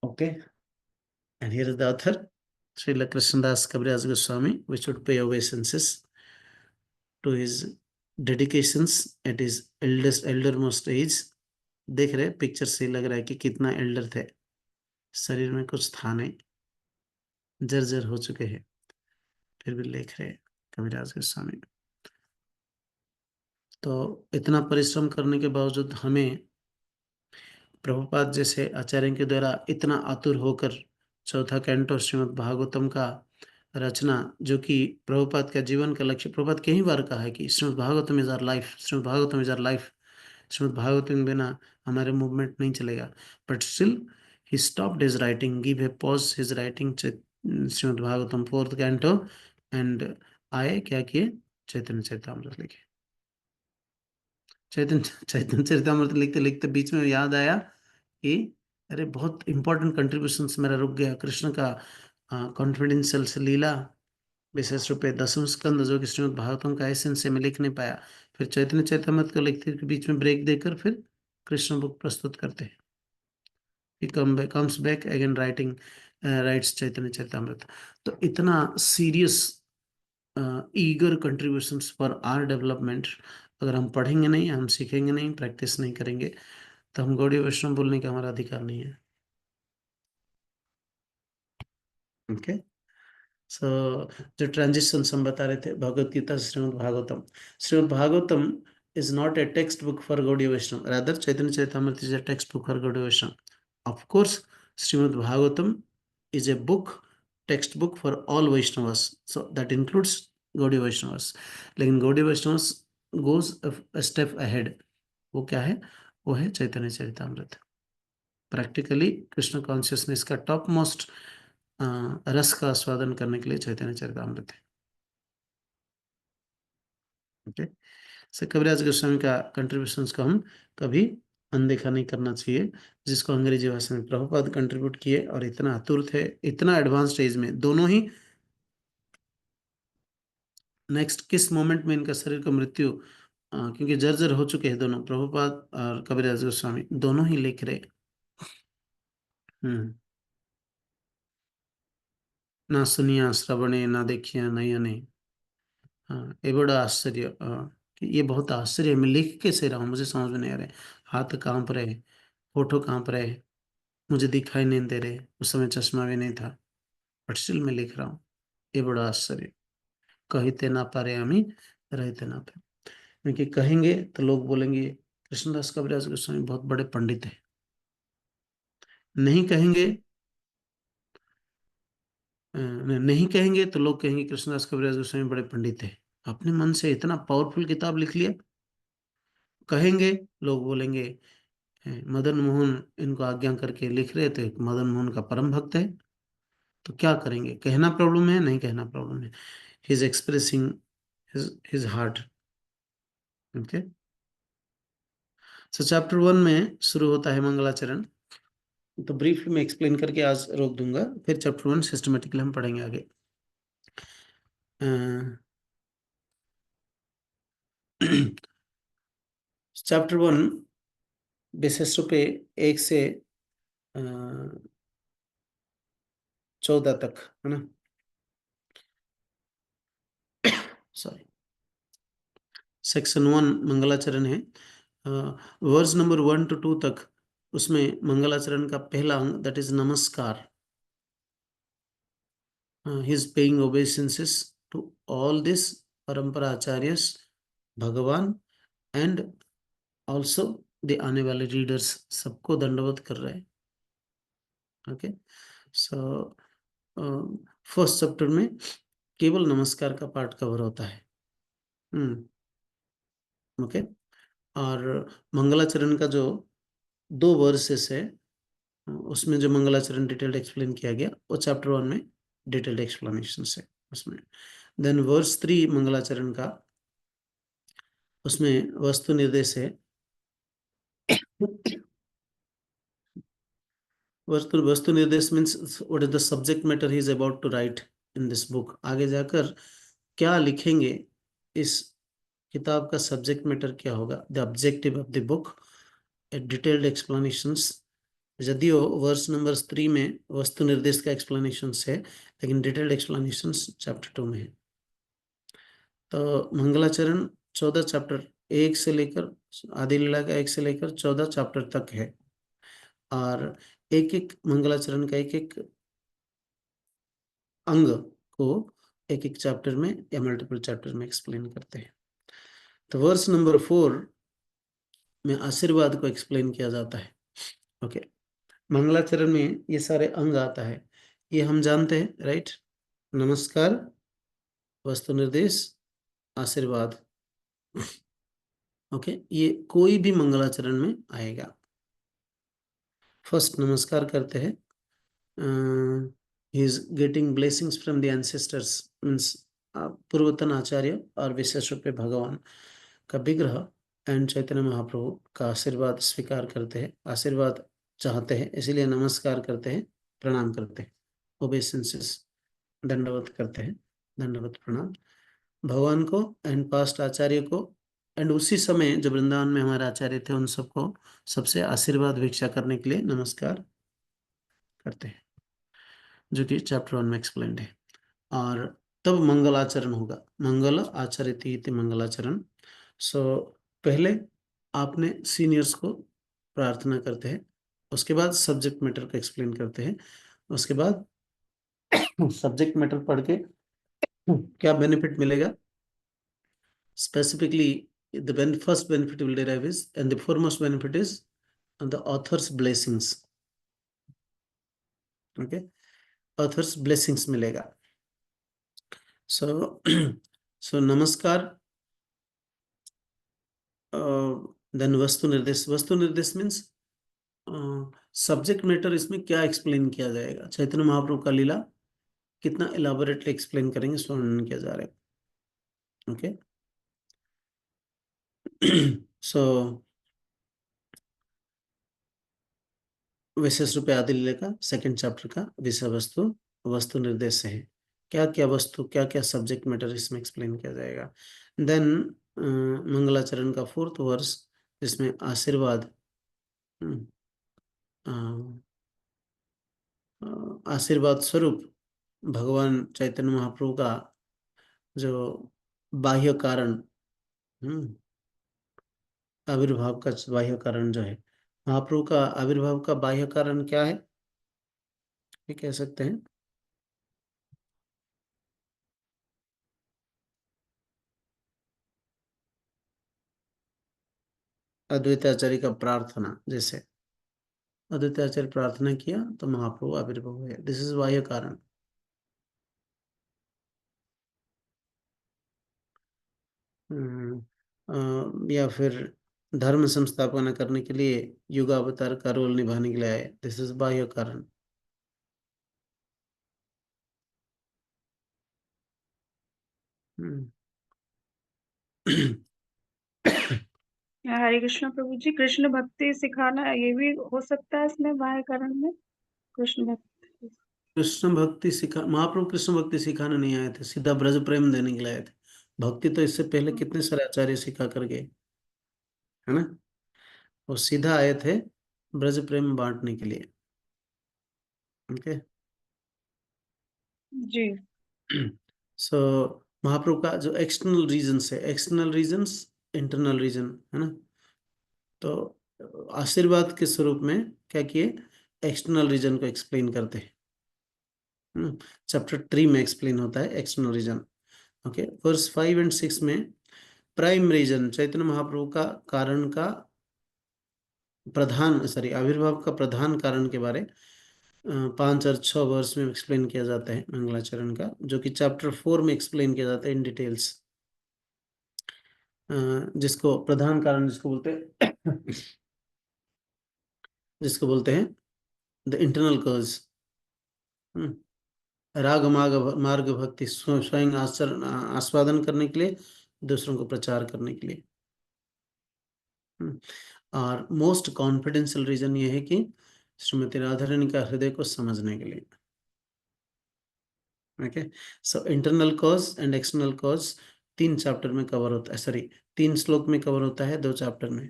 Okay, and here is the author Srila Krishnadas Kaviraj Goswami. We should pay obeisances to his dedications at his eldermost age. देख रहे पिक्चर से लग रहा है कि कितना एल्डर थे, शरीर में कुछ था नहीं, जर्जर हो चुके हैं, फिर भी लिख रहे कविराज गोस्वामी। तो इतना परिश्रम करने के बावजूद हमें प्रभुपाद जैसे आचार्य के द्वारा इतना आतुर होकर चौथा कैंटो श्रीमद् भागवतम का रचना, जो कि प्रभुपाद का जीवन का लक्ष्य, प्रभुपाद कई बार कहा है कि Srimad Bhagavatam is our life, Srimad Bhagavatam is our life, Srimad Bhagavatam के बिना हमारे मूवमेंट नहीं चलेगा। But still he stopped his writing, give a pause his writing Srimad Bhagavatam fourth canto, and आए क्या किए, चैतन्य चरितामृत लिखे। चैतन्य चरितामृत लिखते लिखते बीच में याद आया कि अरे बहुत इंपॉर्टेंट कंट्रीब्यूशंस मेरा रुक गया। कृष्ण का कॉन्फिडेंशियल से लीला, विशेष रूप से 10वें स्कंद, जो कि श्रीमद् भागवतम का एसेंस से मैं लिख नहीं पाया, फिर चैतन्य चरितामृत को लिखते के बीच में ब्रेक देकर फिर कृष्ण बुक प्रस्तुत करते हैं। He comes back again writing, writes चैतन्य चरितामृत। तो इतना serious eager contributions for our development, अगर हम पढ़ेंगे नहीं, हम सीखेंगे नहीं, प्रैक्टिस नहीं करेंगे, तो हम गौड़ीय वैष्णव बोलने का हमारा अधिकार नहीं है। ओके, सो जो ट्रांजिशन हम बता रहे थे, भगवत गीता से Srimad Bhagavatam. Srimad Bhagavatam is not a text book for Gaudiya Vaishnava, rather Chaitanya Charitamrita is a text book for Gaudiya Vaishnava. Of course Srimad Bhagavatam is a book, textbook for all Vaishnavas, so that includes Gaudiya Vaishnavas. लेकिन Gaudiya Vaishnavas goes a step ahead. वो क्या है? वो है चैतन्य Charitamrita. Practically Krishna consciousness का top most रस का आस्वादन करने के लिए चैतन्य चरितामृत है। ओके, से कविराज गोस्वामी का कंट्रीब्यूशंस को हम कभी अनदेखा नहीं करना चाहिए, जिसको अंग्रेजी भाषा में प्रभुपाद कंट्रीब्यूट किए और इतना आतुर थे, इतना एडवांस स्टेज में, दोनों ही नेक्स्ट किस मोमेंट में इनका शरीर को मृत्यु, क्योंकि जर्जर हो चुके हैं दोनों, प्रभुपाद और कविराज गोस्वामी दोनों ही लिख रहे। ना सुनिया श्रवणे, ना देखिया नयने। हाँ, ये बड़ा आश्चर्य, कि ये बहुत आश्चर्य है, मैं लिख कैसे रहा हूँ, मुझे समझ में नहीं आ रहा है, हाथ कांप रहे, होठो कांप रहे हैं, मुझे दिखाई नहीं दे रहे, उस समय चश्मा भी नहीं था, बट स्टिल मैं लिख रहा हूँ। ये बड़ा आश्चर्य। कहते ना पारे हमी रहते ना पारे, क्योंकि कहेंगे तो लोग बोलेंगे कृष्णदास कविराज गोस्वामी बहुत बड़े पंडित हैं, नहीं कहेंगे नहीं कहेंगे तो लोग कहेंगे कृष्णदास कविराज गोस्वामी बड़े पंडित हैं। अपने मन से इतना पावरफुल किताब लिख लिया। कहेंगे, लोग बोलेंगे मदन मोहन इनको आज्ञा करके लिख रहे थे, मदन मोहन का परम भक्त है। तो क्या करेंगे? कहना प्रॉब्लम है, नहीं कहना प्रॉब्लम है। He is expressing his heart. Okay, so chapter 1 में शुरू होता है मंगलाचरण। तो ब्रीफली मैं एक्सप्लेन करके आज रोक दूंगा, फिर चैप्टर 1 सिस्टमेटिकली हम पढ़ेंगे आगे। चैप्टर 1 विशेष रूप 1 से 14 तक है ना, सॉरी, सेक्शन 1 मंगलाचरण है। वर्स नंबर 1 to 2 तक उसमें मंगलाचरण का पहला अंग that is namaskar. He is paying obeisances to all this parampara acharyas, भगवान एंड ऑल्सो द आने वाले रीडर्स, सबको दंडवत कर रहे हैं। ओके, सो फर्स्ट चैप्टर में केवल नमस्कार का पार्ट कवर होता है। ओके, और मंगलाचरण का जो 2 वर्सेस है उसमें जो मंगलाचरण डिटेल्ड एक्सप्लेन किया गया वो चैप्टर 1 में डिटेल्ड एक्सप्लेनेशन है उसमें। देन वर्स 3 मंगलाचरण का, उसमें वस्तु निर्देश है। वस्तु निर्देश means what is the subject matter he is about to write in this book. आगे जाकर क्या लिखेंगे, इस किताब का सब्जेक्ट मैटर क्या होगा, the objective of the book, detailed explanations. यदियो वर्स नंबर 3 में वस्तु निर्देश का एक्सप्लेनेशन है, लेकिन डिटेल्ड एक्सप्लेनेशन चैप्टर 2 में है। तो मंगलाचरण 14 चैप्टर 1 से लेकर आदि लीला का 1 से लेकर 14 चैप्टर तक है, और एक एक मंगलाचरण का एक एक अंग को एक एक चैप्टर में या मल्टीपल चैप्टर में एक्सप्लेन करते हैं। तो वर्स नंबर 4 में आशीर्वाद को एक्सप्लेन किया जाता है। ओके, मंगलाचरण में ये सारे अंग आता है, ये हम जानते हैं, राइट? नमस्कार, वस्तु निर्देश, आशीर्वाद। ओके, ये कोई भी मंगलाचरण में आएगा। फर्स्ट नमस्कार करते हैं, he is getting blessings from the ancestors, means पूर्वतन आचार्य और विशेष रूप में भगवान का विग्रह एंड चैतन्य महाप्रभु का आशीर्वाद स्वीकार करते हैं, आशीर्वाद चाहते हैं, इसीलिए नमस्कार करते हैं, प्रणाम करते हैं, ओबेसेंसेस, दंडवत करते हैं, दंडवत प्रणाम भगवान को एंड पास्ट आचार्य को, एंड उसी समय जो वृंदावन में हमारे आचार्य थे उन सबको, सबसे आशीर्वाद भिक्षा करने के लिए नमस्कार करते हैं, जो कि चैप्टर 1 में एक्सप्लेन्ड है। और तब मंगलाचरण होगा, मंगल आचरित मंगलाचरण। सो पहले आपने सीनियर्स को प्रार्थना करते हैं, उसके बाद सब्जेक्ट मैटर को एक्सप्लेन करते हैं, उसके बाद सब्जेक्ट मैटर पढ़ के क्या बेनिफिट मिलेगा, specifically the first benefit will derive is, and the foremost benefit is the author's blessings. Okay, author's blessings मिलेगा। so नमस्कार, then वस्तु निर्देश means सब्जेक्ट मैटर, इसमें क्या एक्सप्लेन किया जाएगा, चैतन्य महाप्रभु का लीला कितना इलाबोरेटली एक्सप्लेन करेंगे, इसमें वर्णन किया जा रहा है। ओके, सो विशेष रूप आदि लीला का सेकंड चैप्टर का विषय वस्तु, वस्तु निर्देश है, क्या क्या वस्तु, क्या क्या सब्जेक्ट मैटर इसमें एक्सप्लेन किया जाएगा। देन मंगलाचरण का 4th वर्स, जिसमें आशीर्वाद, आशीर्वाद स्वरूप भगवान चैतन्य महाप्रभु का जो बाह्य कारण, आविर्भाव का बाह्य कारण जो है महाप्रभु का आविर्भाव का बाह्य कारण क्या है, ये कह सकते हैं? अद्वैताचार्य का प्रार्थना, जैसे अद्वैताचार्य प्रार्थना किया तो महाप्रभु आविर्भाव हुए, दिस इज बाह्य कारण। या फिर धर्म संस्थापना करने के लिए युगावतार का रोल निभाने के लिए आए, दिस इज बाह्य कारण। हरे कृष्ण प्रभु जी, कृष्ण भक्ति सिखाना ये भी हो सकता है इसमें बाह्य कारण में? कृष्ण भक्ति कृष्ण भक्ति सिखा, महाप्रभु कृष्ण भक्ति सिखाने नहीं आए थे, सीधा ब्रज प्रेम देने के लिए आए थे। भक्ति तो इससे पहले कितने सारे आचार्य सिखा कर गए, है ना। वो सीधा आए थे ब्रज प्रेम बांटने के लिए। ओके। जी। सो महाप्रभु का जो एक्सटर्नल रीजंस है, एक्सटर्नल रीजंस, इंटरनल रीजन, है ना। तो आशीर्वाद के स्वरूप में क्या किए, एक्सटर्नल रीजन को एक्सप्लेन करते हैं। चैप्टर 3 में एक्सप्लेन होता है एक्सटर्नल रीजन। ओके, वर्स 5 और 6 में प्राइम रीजन, चैतन्य महाप्रभु का कारण का प्रधान, सॉरी, आविर्भाव का प्रधान कारण के बारे 5 और 6 वर्ष में एक्सप्लेन किया जाता है मंगलाचरण का, जो कि चैप्टर 4 में एक्सप्लेन किया जाता है इन डिटेल्स। जिसको प्रधान कारण जिसको बोलते हैं जिसको बोलते हैं द इंटरनल कॉज। राग मार्ग भक्ति स्वयं आचरण आस्वादन करने के लिए, दूसरों को प्रचार करने के लिए। और मोस्ट कॉन्फिडेंशियल रीजन ये है कि श्रीमती राधा रानी का हृदय को समझने के लिए। Okay, so internal cause and external cause 3 chapter में कवर होता है, सॉरी 3 श्लोक में कवर होता है, 2 चैप्टर में।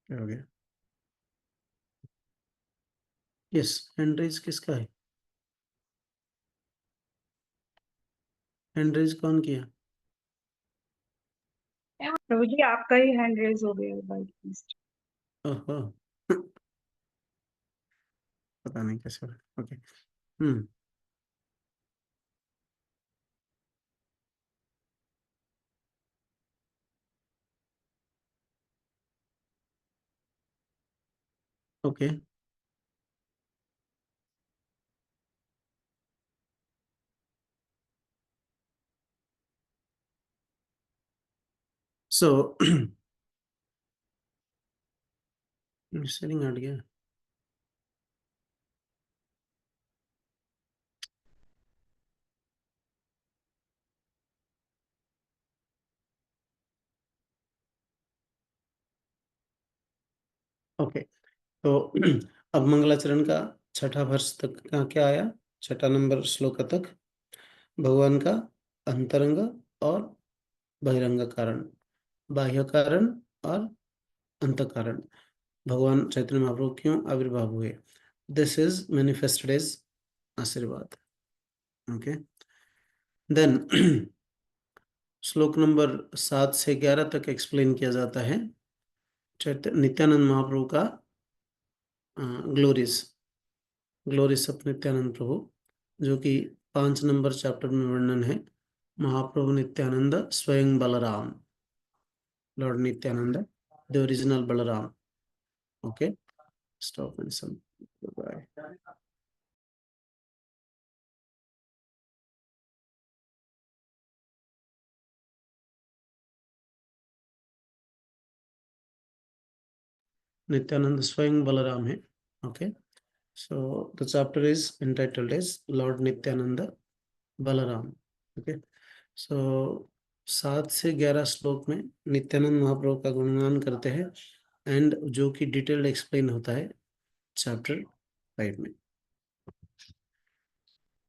क्या हो गया? यस, हैंड रेज किसका है? हैंड रेज कौन किया? प्रभु जी, आपका ही हैंड रेज हो गया बाय मिस्टेक। ओहो पता नहीं कैसे हो रहा। ओके। हम्म ओके। सो शेयरिंग हट गया। ओके, तो अब मंगलाचरण का छठा वर्ष तक का क्या आया, छठा नंबर श्लोक तक भगवान का अंतरंग और बहिरंग कारण, बाह्य कारण और अंत कारण, भगवान चैतन्य महाप्रभु क्यों आविर्भाव हुए, दिस इज मैनिफेस्टेड एज आशीर्वाद। ओके, देन श्लोक नंबर 7 से 11 तक एक्सप्लेन किया जाता है नित्यानंद महाप्रभु का ग्लोरीज ऑफ नित्यानंद प्रभु, जो कि 5 नंबर चैप्टर में वर्णन है। महाप्रभु नित्यानंद स्वयं Balaram, Lord Nityananda, the original Balaram. Okay, stop and some bye. Nityananda स्वयं बलराम है। Okay, so the chapter is entitled as Lord Nityananda Balaram. Okay, so 7 से 11 श्लोक में नित्यानंद महाप्रभु का गुणगान करते हैं, एंड जो कि डिटेल्ड एक्सप्लेन होता है चैप्टर 5 में।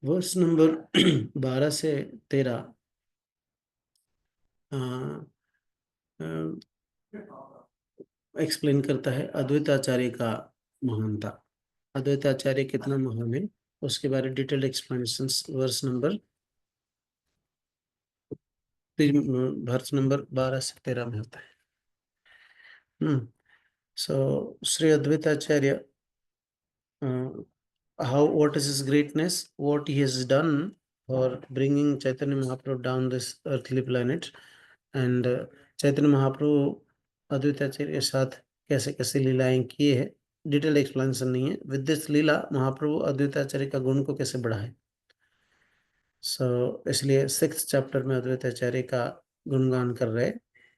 वर्स नंबर 12 से 13 एक्सप्लेन करता है अद्वैताचार्य का महानता। अद्वैताचार्य कितना महान है उसके बारे detailed explanations verse number verse number 12 से 13 में होता है। सो Shri Advaitacharya, what is his greatness, what he has done for bringing Chaitanya Mahaprabhu down this earthly planet, and Chaitanya Mahaprabhu Advaitacharya के साथ कैसे कैसे लीलाएं किए हैं, डिटेल एक्सप्लेनेशन नहीं है। विद दिस लीला महाप्रभु अद्वैताचार्य का गुण को कैसे बढ़ाए। सो इसलिए 6th चैप्टर में अद्वैताचार्य का गुणगान कर रहे,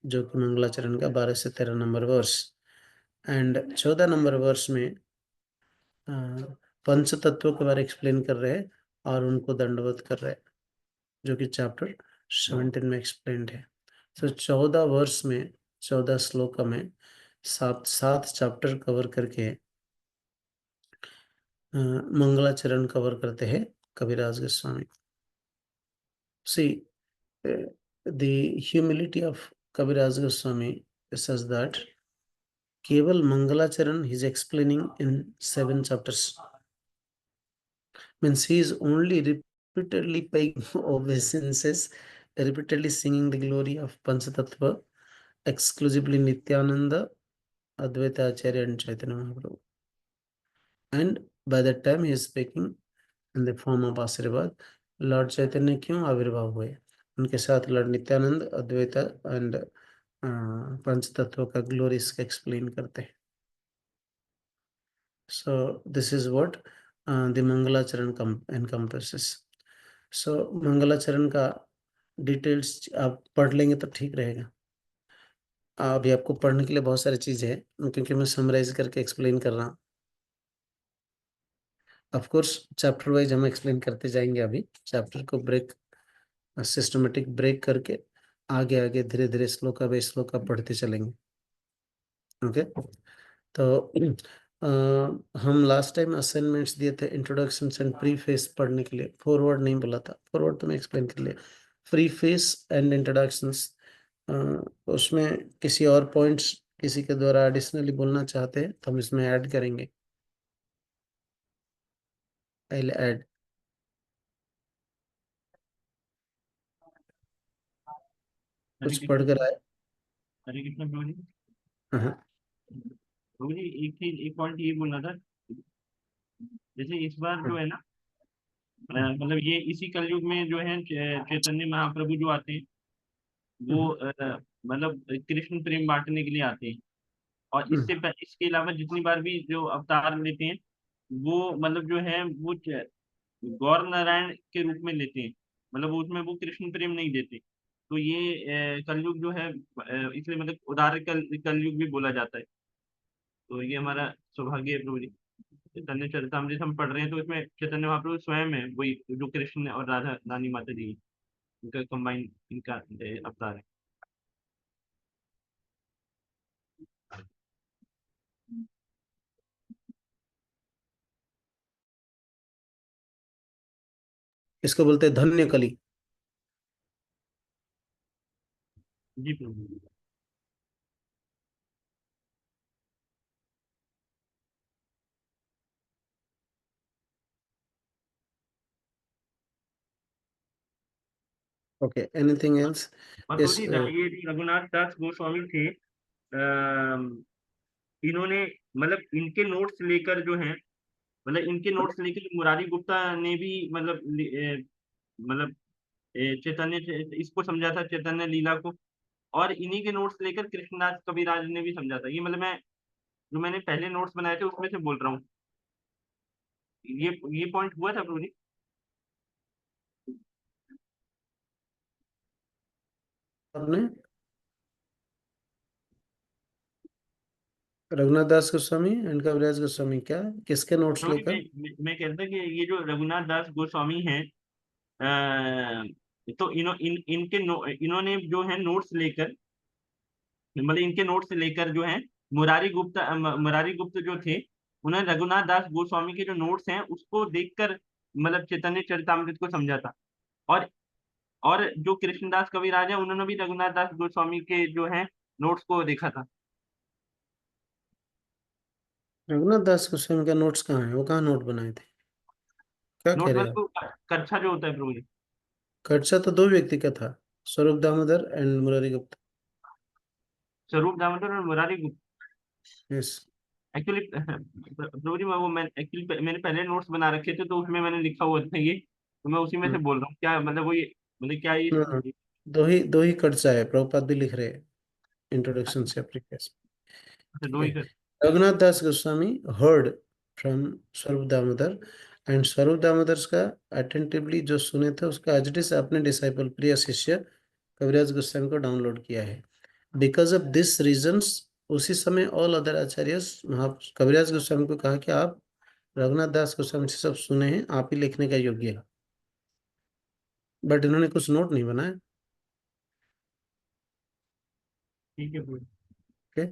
जो कि मंगलाचरण का 12 से 13 नंबर वर्ष, एंड 14 नंबर वर्ष में पंच तत्वों के बारे एक्सप्लेन कर रहे हैं और उनको दंडवत कर रहे हैं, जो कि चैप्टर 17 में एक्सप्लेन्ड है। तो 14 वर्ष में 14 श्लोक में 7 चैप्टर कवर करके मंगलाचरण कवर करते हैं Kaviraj Goswami. See the humility of Kaviraj Goswami says that केवल मंगलाचरण he is explaining in 7 chapters. Means he is only repeatedly paying obeisances, repeatedly singing the glory of Panchatattva, exclusively Nityananda, Advaita Acharya and Chaitanya Mahaprabhu. And by that time he is speaking in the form of Asirvad. Lord Chaitanya क्यों आविर्भाव हुए, उनके साथ Lord Nityanand, Advaita and पंचतत्व का glory इसका explain करते हैं। So this is what the Mangalacharan encompasses. So मंगलाचरण का डिटेल्स आप पढ़ लेंगे तो ठीक रहेगा। अभी आपको पढ़ने के लिए बहुत सारी चीज़ें हैं, क्योंकि मैं समराइज करके एक्सप्लेन कर रहा हूँ। ऑफ कोर्स चैप्टर वाइज हम एक्सप्लेन करते जाएंगे। अभी चैप्टर को ब्रेक, सिस्टमेटिक ब्रेक करके आगे आगे धीरे धीरे श्लोका बाय श्लोका पढ़ते चलेंगे। ओके, तो हम लास्ट टाइम असाइनमेंट्स दिए थे इंट्रोडक्शंस एंड प्रीफेस पढ़ने के लिए। फॉरवर्ड नहीं बोला था, फॉरवर्ड तो मैं एक्सप्लेन कर लिया। प्रीफेस एंड इंट्रोडक्शंस, उसमें किसी और पॉइंट्स किसी के द्वारा एडिशनली बोलना चाहते हैं तो हम इसमें ऐड करेंगे। I will add. कुछ पढ़ कर आए? हरे कृष्ण प्रभु जी। हाँ, प्रभु जी एक पॉइंट ये बोलना था, जैसे इस बार जो है ना, मतलब ये इसी कलयुग में जो है चैतन्य महाप्रभु जो आते हैं वो मतलब कृष्ण प्रेम बांटने के लिए आते हैं। और इसके अलावा जितनी बार भी जो अवतार लेते हैं वो मतलब जो है वो गौर नारायण के रूप में लेते हैं, मतलब उसमें वो कृष्ण प्रेम नहीं देते। तो ये कलयुग जो है इसलिए मतलब उदार कलयुग भी बोला जाता है। तो ये हमारा सौभाग्य है प्रभु जी। चैतन्य चरितामृत हम पढ़ रहे हैं तो इसमें चैतन्य महाप्रभु स्वयं है, वही जो कृष्ण और राधा रानी माता जी, इनका कंबाइन इनका अवतार है। इसको बोलते हैं धन्य कली। जी प्रभु जी। Okay, anything else? और प्रभु जी ये रघुनाथ दास गोस्वामी थे, इन्होंने मतलब इनके नोट्स लेकर जो है, मतलब इनके नोट्स लेकर मुरारी गुप्ता ने भी मतलब चैतन्य इसको समझा था, चैतन्य लीला को। और इन्हीं के नोट्स लेकर कृष्णदास कविराज ने भी समझा था। ये मतलब मैं जो मैंने पहले नोट्स बनाए थे उसमें से बोल रहा हूँ। ये पॉइंट हुआ था प्रभु जी। आपने रघुनाथ दास गोस्वामी एंड कविराज गोस्वामी क्या किसके नोट्स प्रभु जी, लेकर? मैं कहता कि ये जो रघुनाथ दास गोस्वामी हैं, तो इन्होंने जो है नोट्स लेकर, मतलब इनके नोट्स लेकर जो है मुरारी गुप्त जो थे, उन्होंने रघुनाथ दास गोस्वामी के जो नोट्स हैं उसको देखकर मतलब चैतन्य चरितामृत को समझा था। और जो कृष्णदास कविराज है उन्होंने भी रघुनाथ दास गोस्वामी के जो है नोट्स को देखा था। रघुनाथ दास गोस्वामी का नोट्स कहाँ है? वो कहाँ नोट बनाए थे? क्या नोट कह रहे वन हो? तो कक्षा जो होता है प्रभु जी। खर्चा तो 2 व्यक्ति का था, स्वरूप दामोदर एंड मुरारी गुप्ता। स्वरूप दामोदर और मुरारी गुप्ता। यस। एक्चुअली प्रभु जी मैं एक्चुअली मैंने पहले नोट्स बना रखे थे, तो उसमें मैंने लिखा हुआ था ये, तो मैं उसी में से बोल रहा हूँ। क्या मतलब वो ये मतलब क्या ये नो, दो ही खर्चा है, प्रभुपाद भी लिख रहे हैं इंट्रोडक्शन से अपने केस। अच्छा, ठीक दो है। ही कर। रघुनाथ दास गोस्वामी heard from स्वरूप दामोदर, एंड स्वरूप दामोदर का अटेंटिवली जो सुने थे उसका एज इट इज अपने डिसाइपल प्रिय शिष्य कविराज गोस्वामी को डाउनलोड किया है। बिकॉज ऑफ दिस रीजंस उसी समय ऑल अदर आचार्यस कविराज गोस्वामी को कहा कि आप रघुनाथ दास गोस्वामी से सब सुने हैं, आप ही लिखने का योग्य है। बट इन्होंने कुछ नोट नहीं बनाया। ठीक है प्रभु जी। ओके।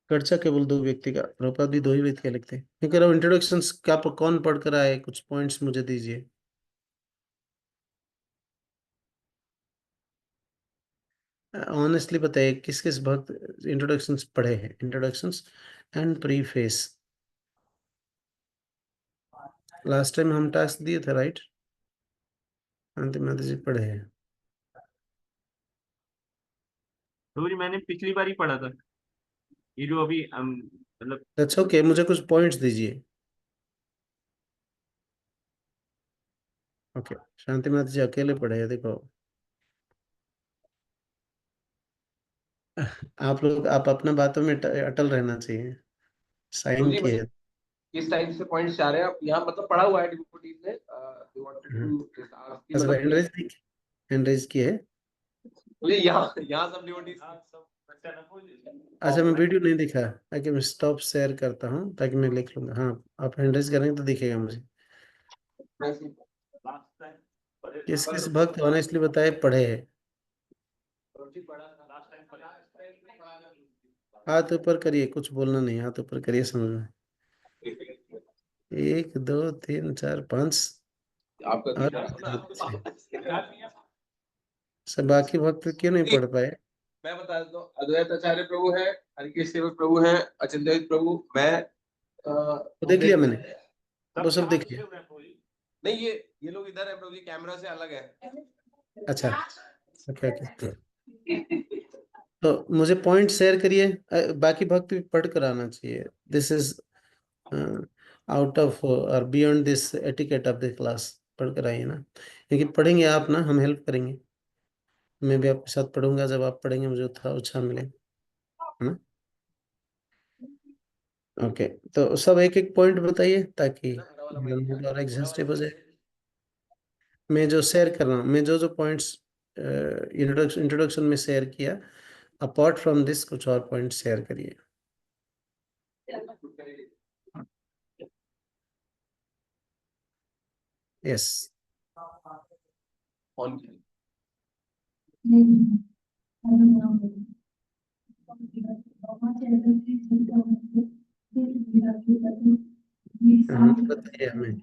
खर्चा केवल 2 व्यक्ति का, प्रभुपाद भी 2 ही व्यक्ति का लिखते हैं। मैं कह रहा हूँ इंट्रोडक्शन क्या कौन पढ़ कर आए, कुछ पॉइंट्स मुझे दीजिए। ऑनेस्टली बताइए किस किस भक्त इंट्रोडक्शंस पढ़े हैं, introductions and preface. Last time हम टास्क दिए थे, राइट? अंतिम माता जी पढ़े हैं। प्रभु जी मैंने पिछली बार ही पढ़ा था, ये जो अभी मतलब अच्छा ओके, मुझे कुछ पॉइंट्स दीजिए। ओके, शांति माता जी अकेले पढ़े हैं, देखो आप लोग, आप अपना बातों में अटल रहना चाहिए, साइन जी किए। मतलब किस टाइप से पॉइंट्स चाह रहे हैं आप? यहाँ मतलब पढ़ा हुआ है डिवोटीज ने, they wanted हाँ। to just ask कि अच्छा मतलब हैंड रेज किए है। मुझे यहाँ सब डिवोटीज अच्छा मैं वीडियो नहीं दिखा, ताकि मैं स्टॉप शेयर करता हूँ, ताकि मैं लिख लूंगा। हाँ आप हैंड रेज करेंगे तो दिखेगा मुझे। किस किस भक्त ऑनेस्टली बताए पढ़े हैं? हाथ ऊपर करिए, कुछ बोलना नहीं, हाथ ऊपर करिए, समझ में। 1 2 3 4 5 आपका और सब बाकी भक्त क्यों नहीं पढ़ पाए? मैं बता देता हूँ, अद्वैत आचार्य प्रभु है, हरिकेश सेवक प्रभु है, अचिंत्य प्रभु, मैं वो देख लिया मैंने, वो सब देख लिया। नहीं ये लोग इधर है प्रभु जी, कैमरा से अलग है। अच्छा ओके ओके। तो मुझे पॉइंट शेयर करिए, बाकी भक्त भी पढ़ कर आना चाहिए। दिस इज आउट ऑफ और beyond this etiquette of the class. पढ़ कर आइए ना, क्योंकि पढ़ेंगे आप ना, हम हेल्प करेंगे। मैं भी आपके साथ पढ़ूंगा, जब आप पढ़ेंगे मुझे थोड़ा उत्साह मिलेगा, है ना? ओके, तो सब एक एक पॉइंट बताइए ताकि और एग्जॉस्टिव हो जाए। मैं जो शेयर कर रहा हूँ, मैं जो जो पॉइंट्स इंट्रोडक्शन में शेयर किया, अपार्ट फ्रॉम दिस कुछ और पॉइंट शेयर करिए। यस। बताइए हमें,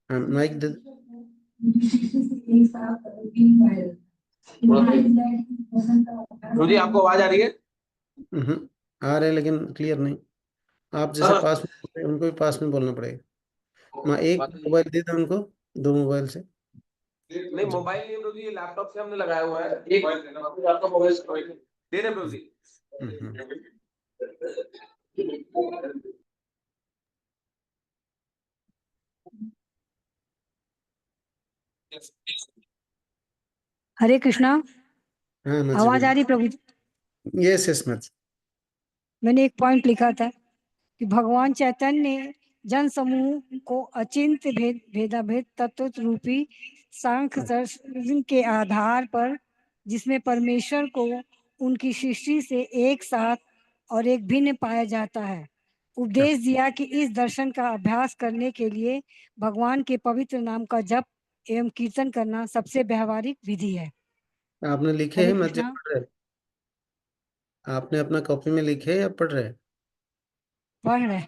माइक दे। प्रभु जी आपको आवाज आ रही है? आ रहे लेकिन क्लियर नहीं। आप जैसे हाँ। पास में बोल रहे हैं, उनको भी पास में बोलना पड़ेगा। मैं एक मोबाइल दे दूं उनको, 2 मोबाइल से। नहीं मोबाइल नहीं प्रभु जी, ये लैपटॉप से हमने लगाया हुआ है। एक आपका मोबाइल दे रहे प्रभु जी। हरे कृष्णा। हाँ मत आवाज आ रही प्रभु जी? यस यस मत। मैंने एक पॉइंट लिखा था कि भगवान चैतन्य ने जन समूह को अचिंत्य भेदाभेद तत्व रूपी सांख्य दर्शन के आधार पर, जिसमें परमेश्वर को उनकी सृष्टि से एक साथ और एक भिन्न पाया जाता है, उपदेश दिया कि इस दर्शन का अभ्यास करने के लिए भगवान के पवित्र नाम का जप एवं कीर्तन करना सबसे व्यवहारिक विधि है। आपने लिखे हरे हैं मत कृष्णा। पढ़ रहे? आपने अपना कॉपी में लिखे हैं या पढ़ रहे? पढ़ रहे,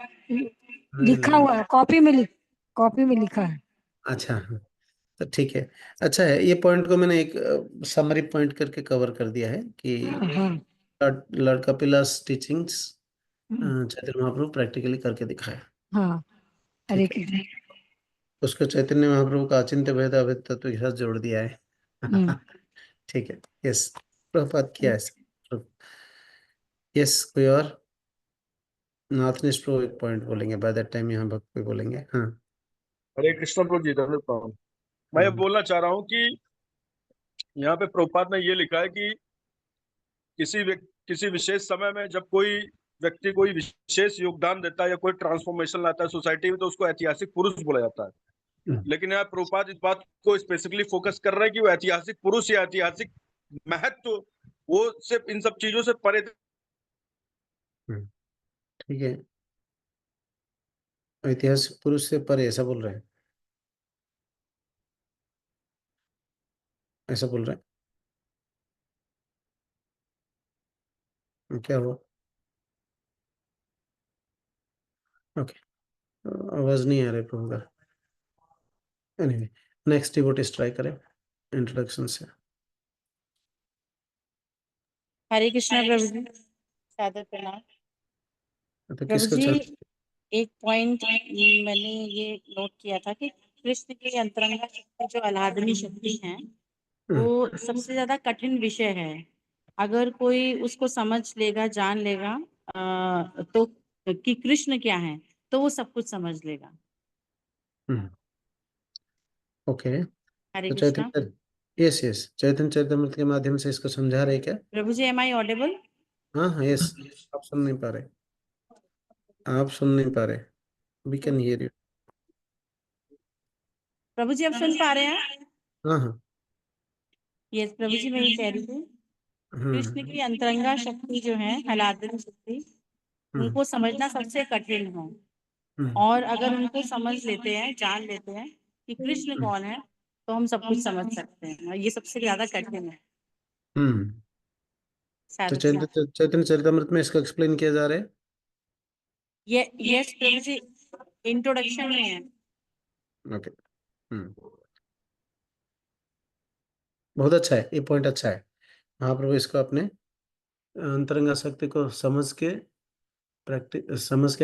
लिखा नहीं। हुआ है कॉपी में लिखा है। अच्छा हाँ, तो ठीक है। अच्छा है, ये पॉइंट को मैंने एक समरी पॉइंट करके कवर कर दिया है कि हाँ Lord Kapilas teachings Chaitanya Mahaprabhu practically करके दिखाया। हाँ। हरे ठीक है। कृष्ण। उसको चैतन्य महाप्रभु का अचिंत्य भेद अभेद तत्व के साथ जोड़ दिया है। हम्म। ठीक है, यस, प्रभुपाद किया है। यस, कोई और? नाथनिश प्रभु एक पॉइंट बोलेंगे, बाय दैट टाइम यहाँ भक्त भी बोलेंगे। हाँ। हरे कृष्ण प्रभु जी, धन्यवाद प्रभु। मैं ये बोलना चाह रहा हूँ कि यहाँ पे प्रभुपाद ने ये लिखा है कि किसी विशेष समय में जब कोई व्यक्ति कोई विशेष योगदान देता है या कोई ट्रांसफॉर्मेशन लाता है सोसाइटी में, तो उसको ऐतिहासिक पुरुष बोला जाता है। लेकिन यहाँ प्रभुपाद इस बात को स्पेसिफिकली फोकस कर रहे हैं कि वो ऐतिहासिक पुरुष या ऐतिहासिक महत्व वो सिर्फ इन सब चीजों से परे। ठीक है, ऐतिहासिक पुरुष से परे ऐसा बोल रहे हैं, ऐसा बोल रहे हैं, क्या हुआ? ओके, आवाज नहीं आ रही प्रभु का। एनीवे, नेक्स्ट डिवोटिस ट्राई करें इंट्रोडक्शन से। हरे कृष्णा प्रभु जी, सादर प्रणाम। तो प्रभु किसको जी, चल एक पॉइंट मैंने ये नोट किया था कि कृष्ण की अंतरंगा शक्ति जो अलादनी शक्ति है वो सबसे ज्यादा कठिन विषय है। अगर कोई उसको समझ लेगा, जान लेगा तो कि कृष्ण क्या है, तो वो सब कुछ समझ लेगा। ओके, हरे तो कृष्णा। चैतन्य, यस यस, चैतन्य चरितमृत के माध्यम से इसको समझा रहे क्या? प्रभु जी, एम आई ऑडिबल? हाँ हाँ, यस। आप सुन नहीं पा रहे, आप सुन नहीं पा रहे, वी कैन हियर यू। प्रभु जी, आप सुन पा रहे हैं? हाँ हाँ। यस प्रभु जी, मैं ये कह रही थी, कृष्ण की अंतरंगा शक्ति जो है, अलादनी शक्ति, उनको समझना सबसे कठिन है। और अगर उनको समझ लेते हैं, जान लेते हैं कि कृष्ण कौन है, तो हम सब कुछ समझ सकते हैं। और ये सबसे ज्यादा कठिन है। तो चैतन्य चरितमृत में इसको एक्सप्लेन किया जा रहा है। ये यस प्रभु जी, इंट्रोडक्शन में है। ओके, बहुत अच्छा है, ये पॉइंट अच्छा है। महाप्रभु इसको अपने अंतरंगा शक्ति को समझ के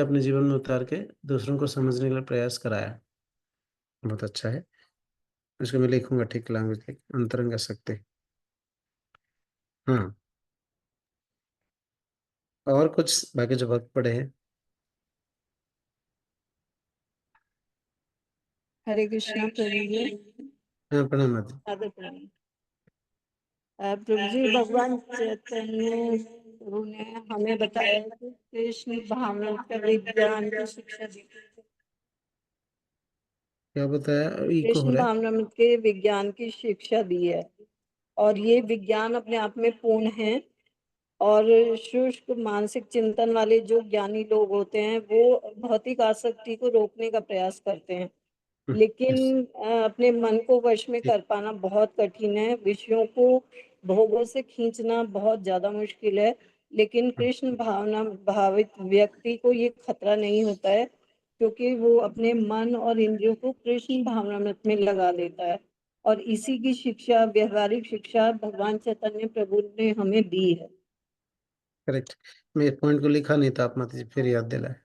अपने जीवन में उतार के दूसरों को समझने के लिए प्रयास कराया। बहुत अच्छा है, इसको मैं लिखूंगा ठीक लैंग्वेज लिख, अंतरंगा शक्ति। हाँ, और कुछ बाकी जो भक्त पढ़े हैं? हरे कृष्णा प्रभु जी। हाँ, प्रणाम माता। सादर प्रणाम। प्रभु जी, भगवान चैतन्य प्रभु ने हमें बताया कि कृष्ण भावना का विज्ञान की शिक्षा दी। क्या बताया? इको हो कृष्ण रहा है। भावना के विज्ञान की शिक्षा दी है, और ये विज्ञान अपने आप में पूर्ण है। और शुष्क मानसिक चिंतन वाले जो ज्ञानी लोग होते हैं वो भौतिक आसक्ति को रोकने का प्रयास करते हैं, लेकिन अपने मन को वश में कर पाना बहुत कठिन है। विषयों को भोगों से खींचना बहुत ज्यादा मुश्किल है, लेकिन कृष्ण भावना भावित व्यक्ति को ये खतरा नहीं होता है, क्योंकि वो अपने मन और इंद्रियों को कृष्ण भावनामृत में लगा देता है। और इसी की शिक्षा, व्यवहारिक शिक्षा, भगवान चैतन्य प्रभु ने हमें दी है। करेक्ट, मैं इस पॉइंट को लिखा नहीं था, आप माता जी फिर याद दिलाए,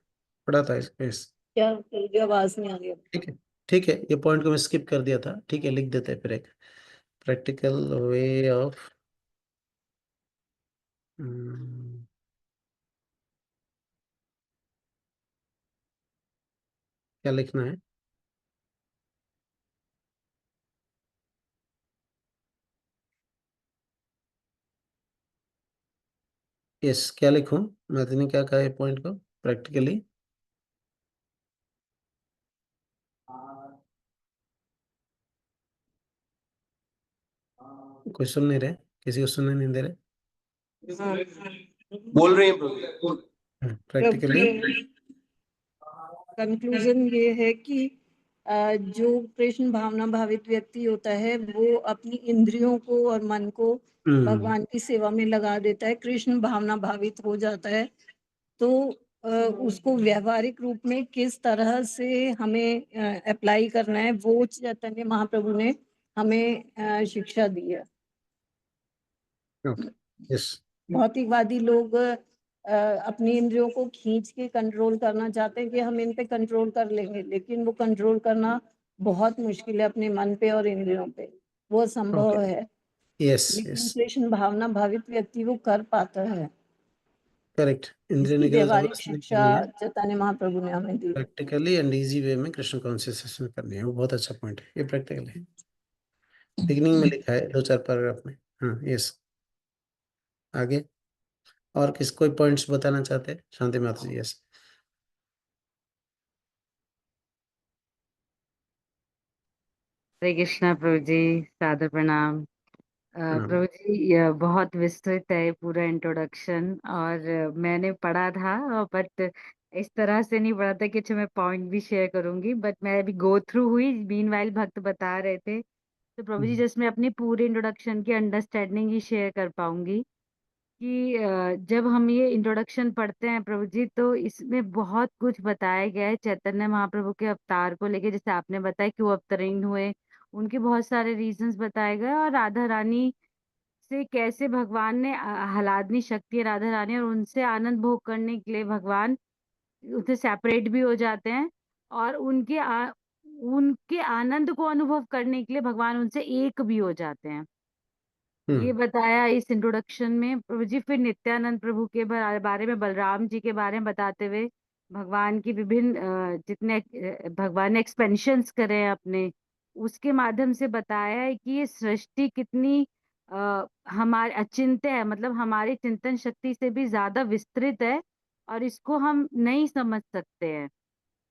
पढ़ा था इस। क्या आवाज नहीं आ रही? ठीक है, ठीक है, ये पॉइंट को मैं स्किप कर दिया था। ठीक है, लिख देते हैं फिर एक प्रैक्टिकल वे ऑफ क्या लिखना है? यस, क्या लिखूं? माता ने क्या कहा है पॉइंट को प्रैक्टिकली? कोई सुन नहीं रहे, किसी को सुनने नहीं दे रहे। बोल रहे हैं प्रभु जी। प्रैक्टिकली कंक्लूजन ये है कि जो कृष्ण भावना भावित व्यक्ति होता है वो अपनी इंद्रियों को और मन को भगवान की सेवा में लगा देता है, कृष्ण भावना भावित हो जाता है। तो उसको व्यवहारिक रूप में किस तरह से हमें अप्लाई करना है, वो चैतन्य महाप्रभु ने हमें शिक्षा दी है। यस, भौतिकवादी लोग अपनी इंद्रियों को खींच के कंट्रोल करना चाहते हैं कि हम इन पे कंट्रोल कर लेंगे, लेकिन वो कंट्रोल करना बहुत मुश्किल है अपने मन पे और इंद्रियों पे, वो संभव Okay. है, Yes, लेकिन yes, कृष्ण भावना भावित व्यक्ति वो कर पाता है। correct. इंद्रिय इसकी निग्रह व्यवहारिक जबरदस्ती नहीं शिक्षा करनी है, चैतन्य महाप्रभु ने हमें दी है। प्रैक्टिकली एंड इजी वे में कृष्ण कॉन्शियसनेस में करनी है। वो बहुत अच्छा पॉइंट है, ये प्रैक्टिकल है। बिगिनिंग में लिखा है 2-4 पैराग्राफ में। हाँ, यस। आगे और किस कोई पॉइंट्स बताना चाहते हैं? शांति माता जी, यस। हरे कृष्णा प्रभु जी, सादर प्रणाम। प्रभु जी, यह बहुत विस्तृत है पूरा इंट्रोडक्शन, और मैंने पढ़ा था, बट इस तरह से नहीं पढ़ा था कि अच्छा मैं पॉइंट भी शेयर करूंगी, बट मैं अभी गो थ्रू हुई, मीनवाइल भक्त बता रहे थे, तो प्रभु जी जस्ट मैं अपनी पूरी इंट्रोडक्शन की अंडरस्टैंडिंग ही शेयर कर पाऊंगी कि जब हम ये इंट्रोडक्शन पढ़ते हैं प्रभु जी, तो इसमें बहुत कुछ बताया गया है चैतन्य महाप्रभु के अवतार को लेके। जैसे आपने बताया कि वो अवतरण हुए, उनके बहुत सारे रीजंस बताए गए, और राधा रानी से कैसे भगवान ने आह्लादनी शक्ति है राधा रानी, और उनसे आनंद भोग करने के लिए भगवान उनसे सेपरेट भी हो जाते हैं, और उनके आनंद को अनुभव करने के लिए भगवान उनसे एक भी हो जाते हैं। ये बताया इस इंट्रोडक्शन में प्रभु जी। फिर नित्यानंद प्रभु के बारे में, बलराम जी के बारे में बताते हुए भगवान की विभिन्न जितने भगवान ने एक्सपेंशंस करे हैं अपने, उसके माध्यम से बताया है कि ये सृष्टि कितनी हमारे अचिंत्य है, मतलब हमारी चिंतन शक्ति से भी ज्यादा विस्तृत है, और इसको हम नहीं समझ सकते हैं,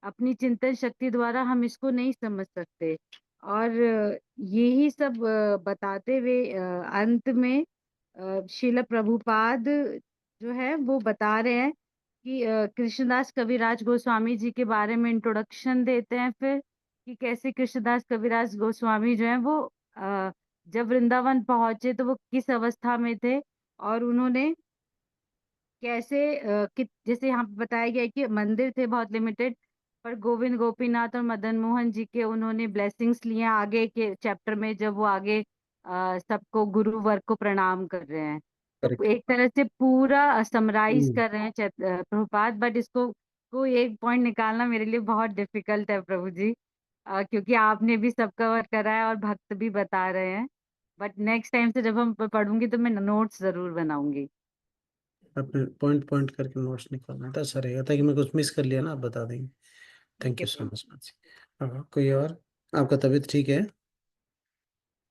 अपनी चिंतन शक्ति द्वारा हम इसको नहीं समझ सकते। और यही सब बताते हुए अंत में श्रील प्रभुपाद जो है वो बता रहे हैं कि कृष्णदास कविराज गोस्वामी जी के बारे में इंट्रोडक्शन देते हैं, फिर कि कैसे कृष्णदास कविराज गोस्वामी जो है वो जब वृंदावन पहुंचे तो वो किस अवस्था में थे, और उन्होंने कैसे जैसे यहाँ पे बताया गया है कि मंदिर थे बहुत लिमिटेड, पर गोविंद गोपीनाथ और मदन मोहन जी के उन्होंने ब्लेसिंग्स लिए आगे के चैप्टर में, जब वो आगे सबको गुरु वर्ग को प्रणाम कर रहे हैं। तो एक तरह से पूरा समराइज कर रहे हैं प्रभुपाद, बट इसको कोई एक पॉइंट निकालना मेरे लिए बहुत डिफिकल्ट है प्रभु जी, क्योंकि आपने भी सब कवर करा है और भक्त भी बता रहे हैं, बट नेक्स्ट टाइम से जब हम पढ़ूंगी तो मैं नोट्स जरूर बनाऊंगी। अपने पॉइंट पॉइंट करके नोट्स निकालना था, अच्छा रहेगा, ताकि मैं कुछ मिस कर लिया ना आप बता देंगे। Thank you so much Mansi. कोई और? आपका तबीयत ठीक है?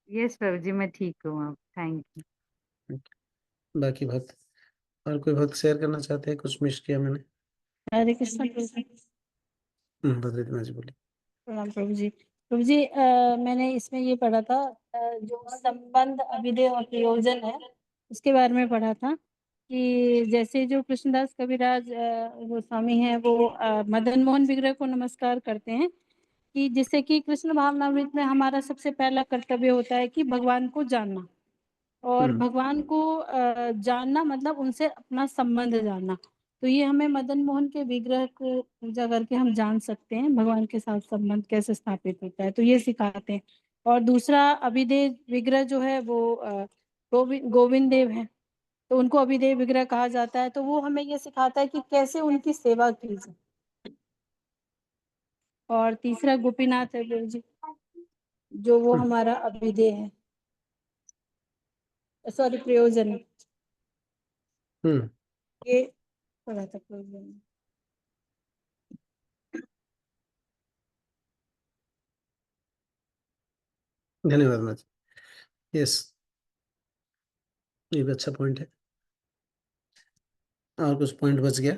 यस प्रभु जी, मैं ठीक हूँ। आप थैंक यू। बाकी भक्त और कोई भक्त शेयर करना चाहते हैं? कुछ मिस किया मैंने? हरे कृष्ण प्रभु जी। बद्रीनाथ माँ जी बोलिए। प्रणाम प्रभु जी। प्रभु जी, मैंने इसमें ये पढ़ा था, जो संबंध अभिधेय और प्रयोजन है उसके बारे में पढ़ा था, कि जैसे जो कृष्णदास कविराज गोस्वामी हैं वो मदन मोहन विग्रह को नमस्कार करते हैं, कि जिससे कि कृष्ण भावनामृत में हमारा सबसे पहला कर्तव्य होता है कि भगवान को जानना, और भगवान को जानना मतलब उनसे अपना संबंध जानना। तो ये हमें मदन मोहन के विग्रह को पूजा करके हम जान सकते हैं भगवान के साथ संबंध कैसे स्थापित होता है, तो ये सिखाते हैं। और दूसरा अभिदेव विग्रह जो है वो गोविंद देव है, तो उनको अभिदेव विग्रह कहा जाता है, तो वो हमें ये सिखाता है कि कैसे उनकी सेवा की जाए। और तीसरा गोपीनाथ है गुरु जी, जो वो हमारा अभिदेय है, सॉरी प्रयोजन है। ये पढ़ा था प्रयोजन। धन्यवाद माँ जी। यस, ये भी अच्छा पॉइंट है। और कुछ पॉइंट बच गया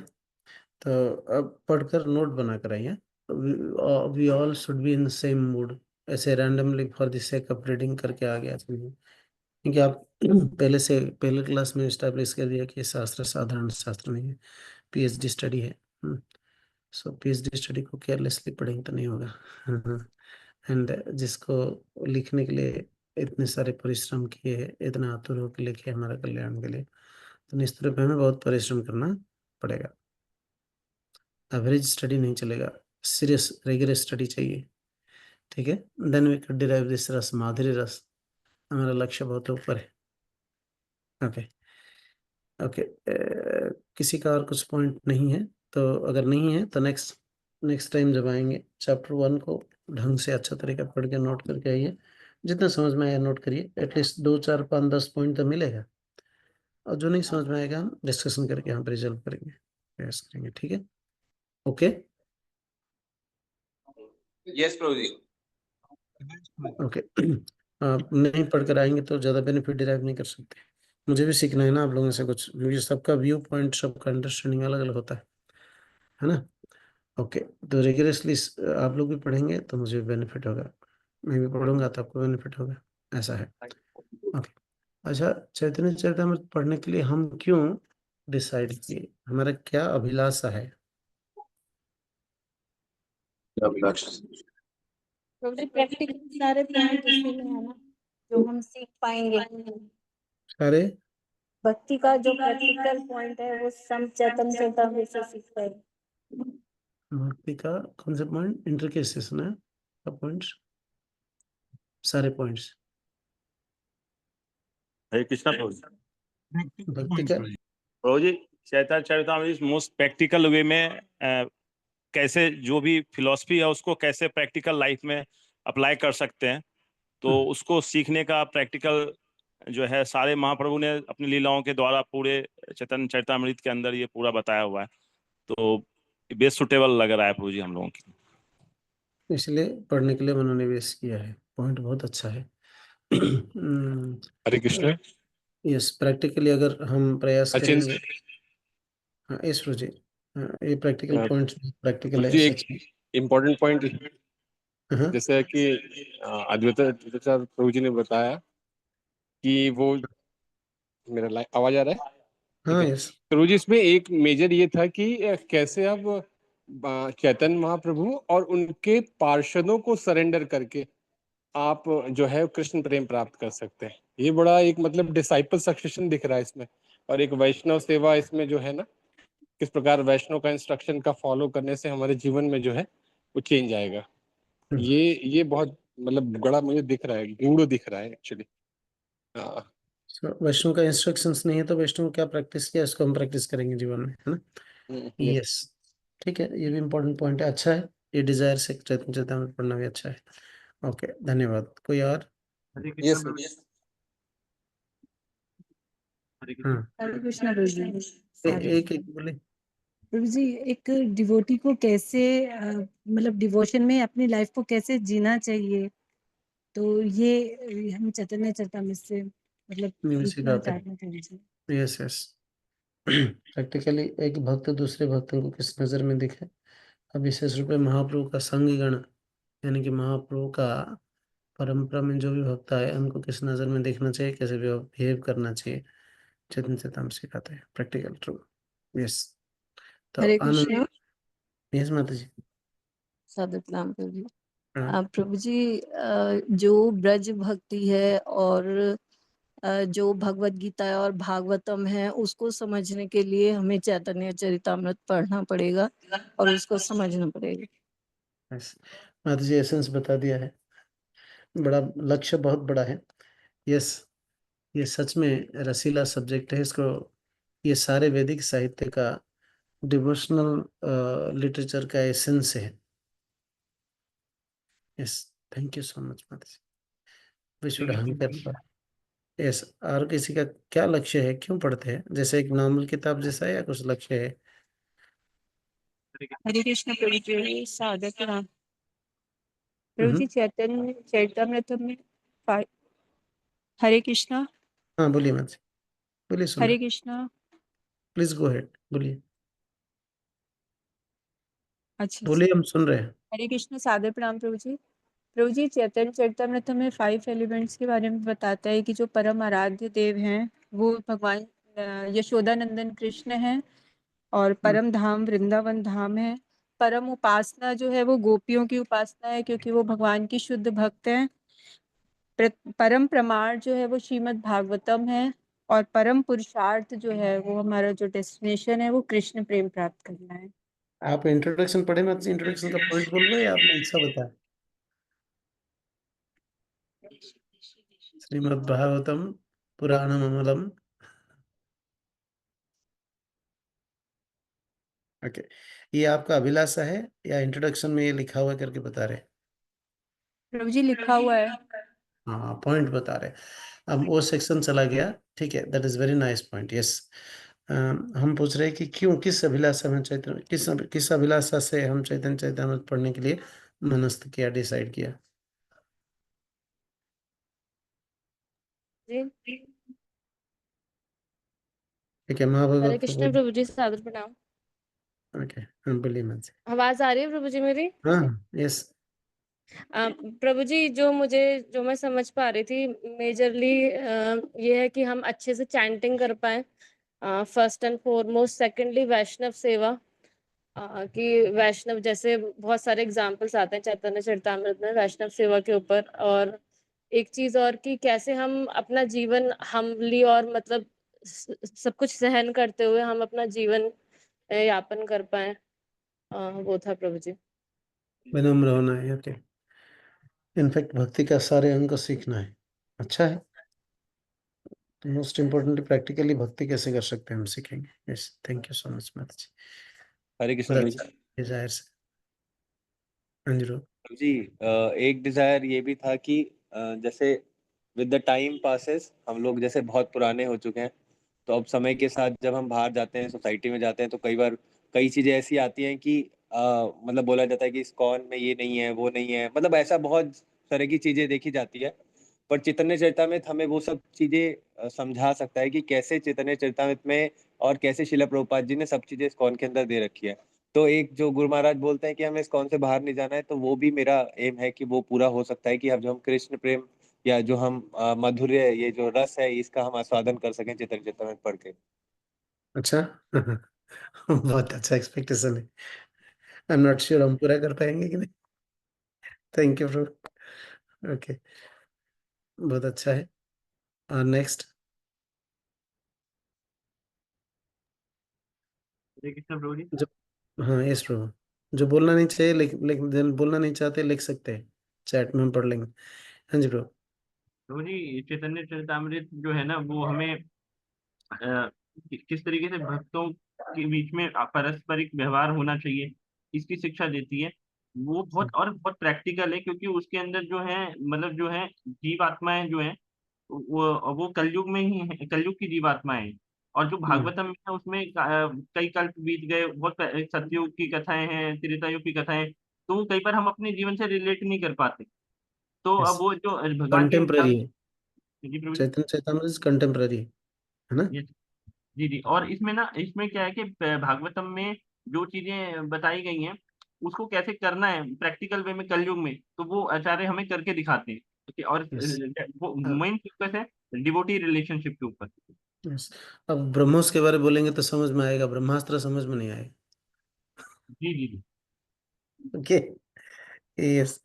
तो अब पढ़कर नोट बना कर आइए। We all should be in same mood. ऐसे randomly for the sake of reading करके आ गया था, क्योंकि आप पहले क्लास में इस्टेब्लिश कर दिया कि ये शास्त्र साधारण शास्त्र नहीं है, पीएचडी स्टडी है। सो पीएचडी स्टडी को केयरलेसली पढ़ेंगे तो नहीं होगा। एंड जिसको लिखने के लिए इतने सारे परिश्रम किए, इतना आतुर होकर लिखे हमारा कल्याण के लिए, तो निश्चित रूप में हमें बहुत परिश्रम करना पड़ेगा। एवरेज स्टडी नहीं चलेगा, सीरियस रेगुलर स्टडी चाहिए। ठीक है, then we can derive this rasa, madhuri रस। हमारा लक्ष्य बहुत ऊपर है। ओके ओके, किसी का और कुछ पॉइंट नहीं है? तो अगर नहीं है तो नेक्स्ट टाइम जब आएंगे चैप्टर 1 को ढंग से अच्छा तरीका पढ़ के नोट करके आइए, जितना समझ में आया नोट करिए, एटलीस्ट 2 4 5 10 पॉइंट तो मिलेगा, और जो नहीं समझ में आएगा हम डिस्कशन करके यहाँ पे रिजल्व करेंगे, प्रयास करेंगे, ठीक है, ओके। यस प्रभु जी। ओके आप नहीं पढ़ कर आएंगे तो ज़्यादा बेनिफिट डिराइव नहीं कर सकते। मुझे भी सीखना है ना आप लोगों से कुछ, क्योंकि सबका व्यू पॉइंट, सबका अंडरस्टैंडिंग अलग अलग होता है ना। ओके, तो रेगुलरली आप लोग भी पढ़ेंगे तो मुझे भी बेनिफिट होगा, मैं भी पढ़ूंगा तो आपको बेनिफिट होगा, ऐसा है। ओके, अच्छा, चैतन्य चरितमृत पढ़ने के लिए हम क्यों डिसाइड किए, हमारा क्या अभिलाषा है? क्योंकि प्रैक्टिकल सारे पॉइंट इसी में है ना, जो हम सीख पाएंगे। सारे भक्ति का जो प्रैक्टिकल पॉइंट है वो सब चैतन्य चरितामृत से सीख पाएंगे। भक्ति का कौन सा पॉइंट, इंटरकेसेशन है का पॉइंट्स, सारे पॉइंट्स हरे कृष्णा प्रभु जी। भक्ति का। प्रभु जी, चैतन्य चरितामृत मोस्ट प्रैक्टिकल वे में कैसे जो भी फिलॉसफी है उसको कैसे प्रैक्टिकल लाइफ में अप्लाई कर सकते हैं, तो उसको सीखने का प्रैक्टिकल जो है सारे महाप्रभु ने अपनी लीलाओं के द्वारा पूरे चैतन्य चरितामृत के अंदर ये पूरा बताया हुआ है, तो बेस्ट सुटेबल लग रहा है प्रभु जी हम लोगों की। इसलिए पढ़ने के लिए मनोनिवेश किया है, पॉइंट बहुत अच्छा है। हरे कृष्ण। यस, प्रैक्टिकली अगर हम प्रयास सचिन करेंगे। हाँ यस जी, हाँ, ये प्रैक्टिकल पॉइंट्स प्रैक्टिकल है जी, सच में। एक इम्पोर्टेंट पॉइंट हाँ जैसे कि अद्वैताचार्य प्रभु जी ने बताया कि वो, मेरा आवाज आ रहा है? ठीक हाँ है यस, प्रभु जी, इसमें एक मेजर ये था कि कैसे आप चैतन्य महाप्रभु और उनके पार्षदों को सरेंडर करके आप जो है कृष्ण प्रेम प्राप्त कर सकते हैं। ये बड़ा एक मतलब डिसाइपल सक्सेशन दिख रहा है इसमें, और एक वैष्णव सेवा इसमें जो है ना, किस प्रकार वैष्णव का इंस्ट्रक्शन का फॉलो करने से हमारे जीवन में जो है वो चेंज आएगा। ये बहुत मतलब बड़ा मुझे दिख रहा है, गूढ़ दिख रहा है एक्चुअली। वैष्णव का इंस्ट्रक्शंस नहीं है तो वैष्णव क्या प्रैक्टिस किया, इसको हम प्रैक्टिस करेंगे जीवन में, है ना। यस, ठीक है, ये भी इम्पोर्टेंट पॉइंट है, अच्छा है, ये डिजायर से चैतन्य चरितामृत पढ़ना भी अच्छा है। ओके, धन्यवाद। कोई और? यस हाँ, हरे कृष्णा प्रभु जी। एक एक बोले। प्रभु जी, एक डिवोटी को कैसे मतलब डिवोशन में अपनी लाइफ को कैसे जीना चाहिए, तो ये हम चैतन्य चरितामृत से मतलब सीखना सिखाते चाहते हैं प्रभु जी। हैं। यस यस, प्रैक्टिकली एक भक्त दूसरे भक्तों को किस नज़र में दिखे, अब विशेष रूप में महाप्रभु का संगगण, यानी कि महाप्रभु का परंपरा में जो भी भक्त आए उनको किस नज़र में देखना चाहिए, कैसे बिहेव करना चाहिए, चेतन चेतन सिखाते हैं, प्रैक्टिकल ट्रू। यस, तो हरे आनंद। कृष्णा। यस माता जी। सादर प्रणाम प्रभु जी। हाँ। प्रभु जी, जो ब्रज भक्ति है और जो भगवत गीता और भागवतम है उसको समझने के लिए हमें चैतन्य चरितामृत पढ़ना पड़ेगा और उसको समझना पड़ेगा। यस, माता जी एसेंस बता दिया है, बड़ा लक्ष्य बहुत बड़ा है। यस, ये सच में रसीला सब्जेक्ट है, इसको ये सारे वैदिक साहित्य का डिवोशनल लिटरेचर का एसेंस है। Yes, thank you so much माता जी, वी शुड हंकर। यस, और किसी का क्या लक्ष्य है, क्यों पढ़ते हैं, जैसे एक नॉर्मल किताब जैसा है या कुछ लक्ष्य है? हरे कृष्ण प्रभु जी, सादर प्रणाम प्रभु जी। चैतन्य चरितामृत में फा- हरे कृष्णा। हाँ बोलिए माता जी, बोलिए, सुन हरे रहे, कृष्णा। प्लीज गो हेड, बोलिए अच्छा बोलिए, हम सुन रहे हैं। हरे कृष्ण, सादर प्रणाम प्रभु जी। प्रभु जी, चैतन्य चरितामृत में 5 एलिमेंट्स के बारे में बताता है कि जो परम आराध्य देव हैं वो भगवान यशोदानंदन कृष्ण हैं, और परम धाम वृंदावन धाम है। परम उपासना जो है वो गोपियों की उपासना है, क्योंकि वो भगवान की शुद्ध भक्त हैं। परम प्रमाण जो है वो श्रीमद् भागवतम है, और परम पुरुषार्थ जो है वो हमारा जो डेस्टिनेशन है वो कृष्ण प्रेम प्राप्त करना है। आप इंट्रोडक्शन पढ़े मत, इंट्रोडक्शन का पॉइंट बोल रहे हैं आपने अच्छा बताया। श्रीमद् भागवतम पुराणम अमलम। ओके, ये आपका अभिलाषा है या इंट्रोडक्शन में ये लिखा हुआ करके बता रहे हैं? प्रभु जी लिखा हुआ है। हाँ, पॉइंट बता रहे। अब वो सेक्शन चला गया, ठीक है, that is very nice point, yes. हम पूछ रहे हैं कि क्यों, किस अभिलाषा में चैतन्य, किस अभिलाषा से हम चैतन्य चैतन्यामृत पढ़ने के लिए मनस्थ किया, डिसाइड किया। जी ठीक है, हरे महाभागवत कृष्ण प्रभु जी, सादर प्रणाम। ओके, हम बोलिए मन से। आवाज आ रही है प्रभु जी मेरी? हाँ, यस। प्रभु जी, जो मैं समझ पा रही थी मेजरली ये है कि हम अच्छे से चैंटिंग कर पाए, फर्स्ट एंड फॉरमोस्ट। सेकेंडली वैष्णव सेवा, कि वैष्णव जैसे बहुत सारे एग्जाम्पल्स आते हैं चैतन्य चरितामृत में वैष्णव सेवा के ऊपर। और एक चीज और कि कैसे हम अपना जीवन हम्बली और मतलब सब कुछ सहन करते हुए हम अपना जीवन यापन कर पाए, वो था प्रभु जी। विनम्र होना है, ओके। इनफैक्ट भक्ति का सारे अंग सीखना है, अच्छा है। मोस्ट इम्पोर्टेंटली प्रैक्टिकली भक्ति कैसे कर सकते हैं हम सीखेंगे। Yes, thank you so much माता जी। हरे कृष्ण बहुत प्रभु अच्छा, जी। ये जाहिर से। हाँ जी, प्रभु जी, एक डिजायर ये भी था कि जैसे विद द टाइम पासेस हम लोग जैसे बहुत पुराने हो चुके हैं, तो अब समय के साथ जब हम बाहर जाते हैं, सोसाइटी में जाते हैं, तो कई बार कई चीजें ऐसी आती हैं कि मतलब बोला जाता है कि इस्कॉन में ये नहीं है, वो नहीं है, मतलब ऐसा बहुत तरह की चीजें देखी जाती है। पर चैतन्य चरितामृत हमें वो सब चीजें समझा सकता है कि कैसे चैतन्य चरितामृत में और कैसे शिला प्रभुपाद जी ने सब चीजें इस्कॉन के अंदर दे रखी है। तो एक जो गुरु महाराज बोलते हैं कि हमें इस्कॉन से बाहर नहीं जाना है, तो वो भी मेरा एम है कि वो पूरा हो सकता है कि अब जो हम कृष्ण प्रेम या जो हम माधुर्य, ये जो रस है, इसका हम आस्वादन कर सकें चैतन्य चरितामृत पढ़ के। अच्छा। बहुत अच्छा एक्सपेक्टेशन है। आई एम नॉट श्योर हम पूरा कर पाएंगे कि नहीं। Thank you bro. ओके, बहुत अच्छा है। और नेक्स्ट। हरे कृष्ण प्रभु जी। जो, हाँ यस ब्रो, जो बोलना नहीं चाहिए बोलना नहीं चाहते लिख सकते हैं, चैट में हम पढ़ लेंगे। हाँ जी ब्रो। प्रभु जी, चैतन्य चरितामृत जो है ना, वो हमें किस तरीके से भक्तों के बीच में पारस्परिक व्यवहार होना चाहिए, इसकी शिक्षा देती है। वो बहुत प्रैक्टिकल है, क्योंकि उसके अंदर जो है, मतलब जो है जीव आत्माएं जो है, वो कलयुग में ही है, कलयुग की जीव आत्माएं हैं। और जो भागवतम में है उसमें कई कल्प बीत गए, बहुत सतयुग की कथाएं हैं, त्रेता युग की कथाएं हैं, तो वो कई बार हम अपने जीवन से रिलेट नहीं कर पाते। तो यस, अब वो जो भगवान के कंटेम्प्ररी है। जी प्रभु जी। चैतन्य चैतन्य कंटेम्प्ररी है ना। ये जी जी। और इसमें ना, इसमें क्या है कि भागवतम में जो चीजें बताई गई हैं उसको कैसे करना है प्रैक्टिकल वे में कलयुग में, तो वो आचार्य हमें करके दिखाते हैं। ठीक है, और यस, वो मेन फोकस है डिवोटी रिलेशनशिप के ऊपर। यस। अब ब्रह्मोस के बारे में बोलेंगे तो समझ में आएगा, ब्रह्मास्त्र समझ में नहीं आएगा। जी जी जी। Okay, yes.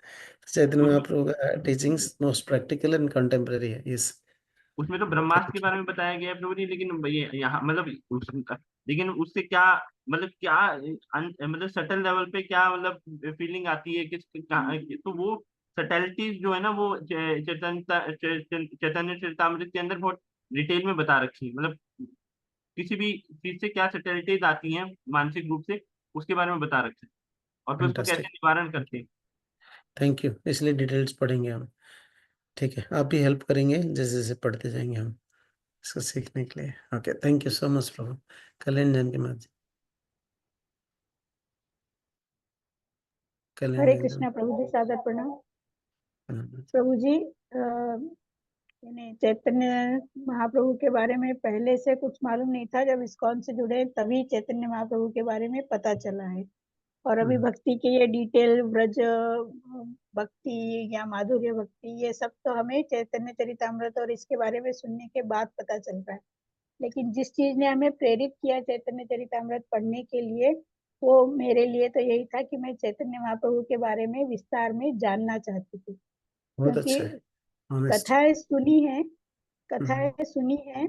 चैतन्य उसमें महाप्रभु का teachings most practical and contemporary है, यस। उसमें तो ब्रह्मास्त्र के बारे में बताया गया है प्रभु जी, लेकिन ये यहाँ मतलब लेकिन उससे क्या, मतलब क्या मतलब सटल लेवल पे क्या मतलब फीलिंग आती है, तो वो सटलिटीज जो है ना, वो चैतन्य चरितामृत के अंदर बहुत डिटेल में बता रखी है। मतलब किसी भी चीज से क्या सटलिटीज आती हैं मानसिक रूप से, उसके बारे में बता रखे हैं, और फिर उसको कैसे फैंटास्टिक, निवारण करते हैं। Thank you. इसलिए डिटेल्स पढ़ेंगे हम, ठीक है। आप भी हेल्प करेंगे जैसे जैसे पढ़ते जाएंगे हम इसको सीखने के लिए। Okay, thank you so much प्रभु। कल्याण जैन के माध्यम, कल्याण हरे जैन। कृष्णा प्रभु जी, सादर प्रणाम। प्रभु जी, यानी चैतन्य महाप्रभु के बारे में पहले से कुछ मालूम नहीं था, जब इस्कॉन से जुड़े तभी चैतन्य महाप्रभु के बारे में पता चला है। और अभी भक्ति के ये डिटेल ब्रज भक्ति या माधुर्य भक्ति, ये सब तो हमें चैतन्य चरितामृत और इसके बारे में सुनने के बाद पता चल रहा है। लेकिन जिस चीज ने हमें प्रेरित किया चैतन्य चरितामृत पढ़ने के लिए, वो मेरे लिए तो यही था कि मैं चैतन्य महाप्रभु के बारे में विस्तार में जानना चाहती थी। बहुत क्योंकि अच्छा है, ऑनेस्ट। कथाएं सुनी है, कथाएं सुनी है,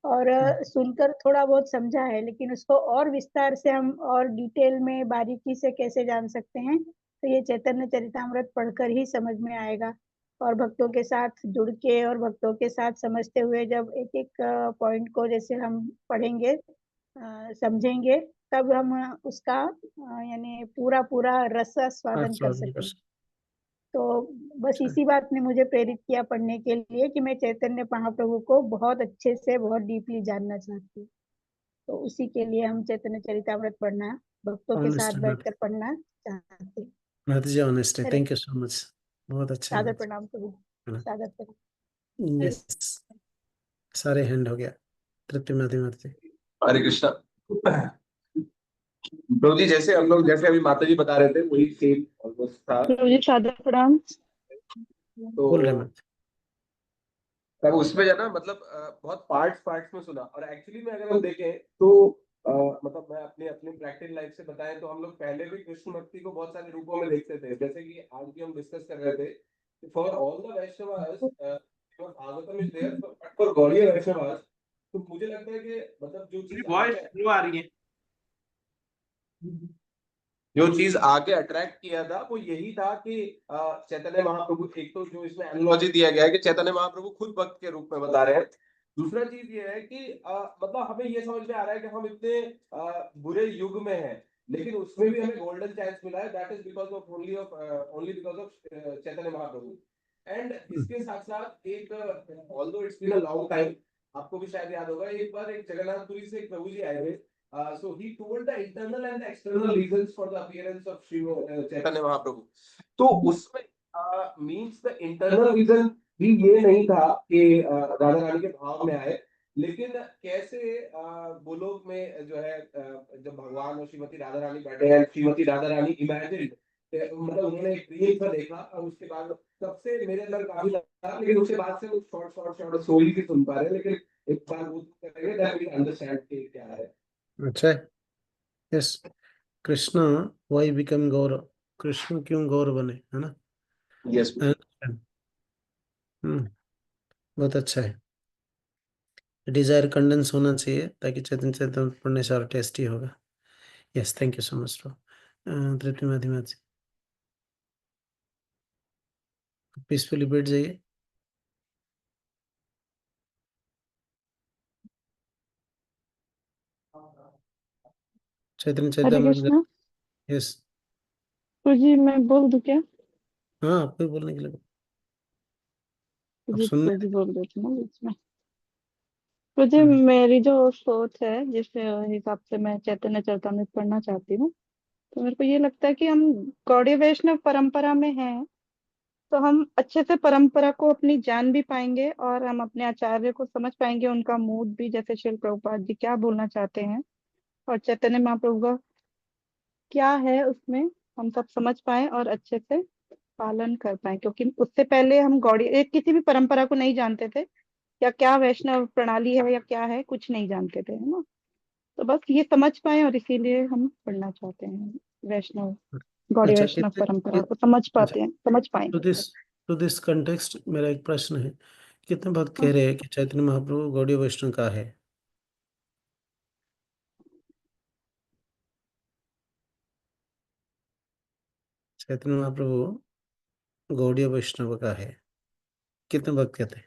और सुनकर थोड़ा बहुत समझा है, लेकिन उसको और विस्तार से हम और डिटेल में बारीकी से कैसे जान सकते हैं, तो ये चैतन्य चरितामृत पढ़कर ही समझ में आएगा। और भक्तों के साथ जुड़ के और भक्तों के साथ समझते हुए जब एक एक पॉइंट को जैसे हम पढ़ेंगे, समझेंगे, तब हम उसका यानी पूरा पूरा रस स्वादन कर स्वागत कर सकेंगे। तो बस इसी बात ने मुझे प्रेरित किया पढ़ने के लिए कि मैं चैतन्य महाप्रभु को बहुत अच्छे से बहुत डीपली जानना चाहती हूँ। तो उसी के लिए हम चैतन्य चरितामृत पढ़ना, भक्तों के साथ Honest, बैठकर पढ़ना चाहते हैं। Mataji, honest. Hare Thank you so much. बहुत अच्छा सादर है। प्रणाम प्रभु, है ना? सादर प्रणाम। Yes. सारे हैंड हो गया। तृप्ति माती। हरे कृष्णा। प्रभु जी, जैसे हम लोग जैसे अभी माता जी बता रहे थे वही सेम ऑलमोस्ट था। प्रभु जी सादर प्रणाम। तो बोल रहे मत। तब उसमें जो है ना मतलब बहुत पार्ट्स में सुना, और एक्चुअली में अगर हम देखें तो मतलब मैं अपनी अपनी प्रैक्टिकल लाइफ से बताएं तो हम लोग पहले भी कृष्ण भक्ति को बहुत सारे रूपों में देखते थे। जैसे कि आज भी हम डिस्कस कर रहे थे, for all the Vaishnavas Bhagavatam is there, but for Gaudiya Vaishnavas तो मुझे लगता है कि मतलब वॉइस क्यों आ रही है? जो चीज आगे अट्रैक्ट किया था वो यही था कि चैतन्य महाप्रभु, एक तो जो इसमें एनालॉजी दिया गया है कि चैतन्य महाप्रभु खुद भक्त के रूप में बता रहे हैं। दूसरा चीज ये है कि मतलब हमें ये समझ में आ रहा है कि हम इतने बुरे युग में हैं, लेकिन उसमें भी हमें गोल्डन चांस मिला है। That is because of only because of Chaitanya Mahaprabhu. And इसके साथ साथ एक although it's been a long time, आपको भी शायद याद होगा, एक बार एक जगन्नाथपुरी से एक प्रभु जी आए थे। So he told the internal and the external reasons for the appearance of Shri Chaitanya Mahaprabhu. तो उसमें means the internal reason भी ये नहीं था कि राधा रानी के भाव में आए, लेकिन कैसे गोलोक में जो है जब भगवान और श्रीमती राधा रानी बैठे हैं, श्रीमती राधा रानी इमेजिन, मतलब उन्होंने एक ड्रीम सा देखा, और उसके बाद तब से मेरे अंदर काफी लगा, लेकिन उसके बाद से वो शॉर्ट स्टोरी भी सुन पा रहे हैं, लेकिन एक बार वो करेंगे दैट वी अंडरस्टैंड क्या है। अच्छा है। यस। कृष्णा वाई बिकम गौर, कृष्ण क्यों गौर बने, है ना? यस। बहुत अच्छा है। डिजायर कंडेंस होना चाहिए ताकि चैतन्य पढ़ने से और टेस्टी होगा। Yes, thank you so much. Tripti माती पीसफुली बैठ जाइए। चैतन्य हरे चरितामृत। कृष्णा। यस। प्रभु जी मैं बोल दूं क्या? हाँ, आपको ही बोलने के लिए। अब जी सुनने। प्रभु जी बोल देती हूँ बीच में। प्रभु जी हम्म, मेरी जो सोच है जिस हिसाब से मैं चैतन्य चरितामृत पढ़ना चाहती हूँ, तो मेरे को ये लगता है कि हम गौड़ीय वैष्णव परंपरा में हैं, तो हम अच्छे से परंपरा को अपनी जान भी पाएंगे और हम अपने आचार्य को समझ पाएंगे, उनका मूड भी, जैसे श्रील प्रभुपाद जी क्या बोलना चाहते हैं और चैतन्य महाप्रभु का क्या है उसमें, हम सब समझ पाए और अच्छे से पालन कर पाए। क्योंकि उससे पहले हम गौड़ी एक किसी भी परंपरा को नहीं जानते थे, या क्या वैष्णव प्रणाली है या क्या है, कुछ नहीं जानते थे, है ना? तो बस ये समझ पाए और इसीलिए हम पढ़ना चाहते हैं वैष्णव, गौड़ी अच्छा वैष्णव परंपरा को समझ अच्छा, पाते हैं, समझ टू पाएंगे। दिस कंटेक्स्ट मेरा एक प्रश्न है। कितने भक्त कह रहे हैं कि चैतन्य महाप्रभु गौड़ीय वैष्णव का है? चैतन्य महाप्रभु गौड़ीय वैष्णव का है, कितने भक्त कहते हैं?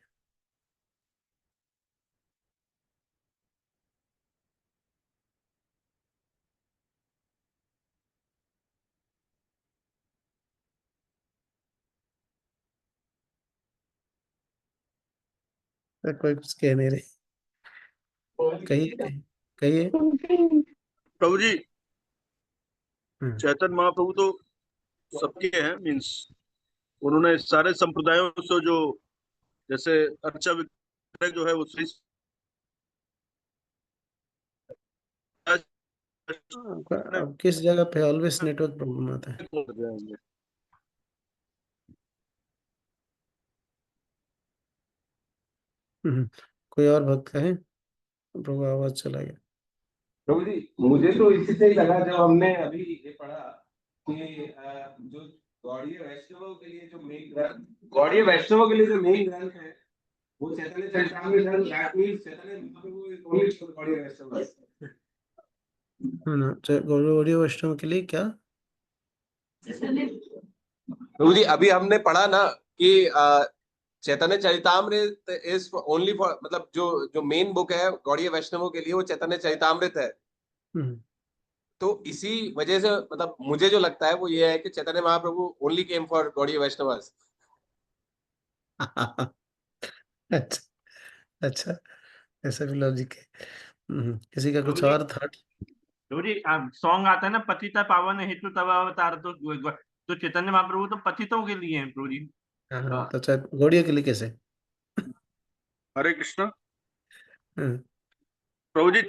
कोई कुछ कह नहीं रहे। कहिए कहिए। प्रभु जी, चैतन्य महाप्रभु तो सबके हैं, मीन्स उन्होंने सारे संप्रदायों से, जो जैसे अच्छा विग्रह जो है वो श्री अब किस जगह पे ऑलवेज नेटवर्क प्रॉब्लम आता है? कोई और भक्त है? प्रभु आवाज चला गया। प्रभु जी मुझे तो इसी से ही लगा जब हमने अभी ये पढ़ा कि जो गौड़ीय वैष्णवों के लिए जो मेन ग्रंथ, गौड़ीय वैष्णवों के लिए जो मेन ग्रंथ है वो चैतन्य चरितामृत है। That means Chaitanya Mahaprabhu is only for Gaudiya Vaishnava. है ना? गौड़ीय वैष्णव के लिए क्या? प्रभु जी अभी हमने पढ़ा ना कि चैतन्य चरितामृत इज ओनली फॉर, मतलब जो मेन बुक है गौड़ीय वैष्णवों के लिए वो चैतन्य चरितामृत है। तो इसी वजह से मतलब मुझे जो लगता है वो ये है कि Chaitanya Mahaprabhu only came for Gaudiya Vaishnavas. अच्छा अच्छा, ऐसा भी लॉजिक है। किसी का कुछ और थॉट? प्रभु जी सॉन्ग आता है ना, पतिता पावन हेतु तब अवतार, तो चैतन्य महाप्रभु तो पतितों के लिए हैं प्रभु जी। हाँ, तो चाहे गौड़ियों के लिए कैसे? हरे कृष्ण। हाँ, प्रभु जी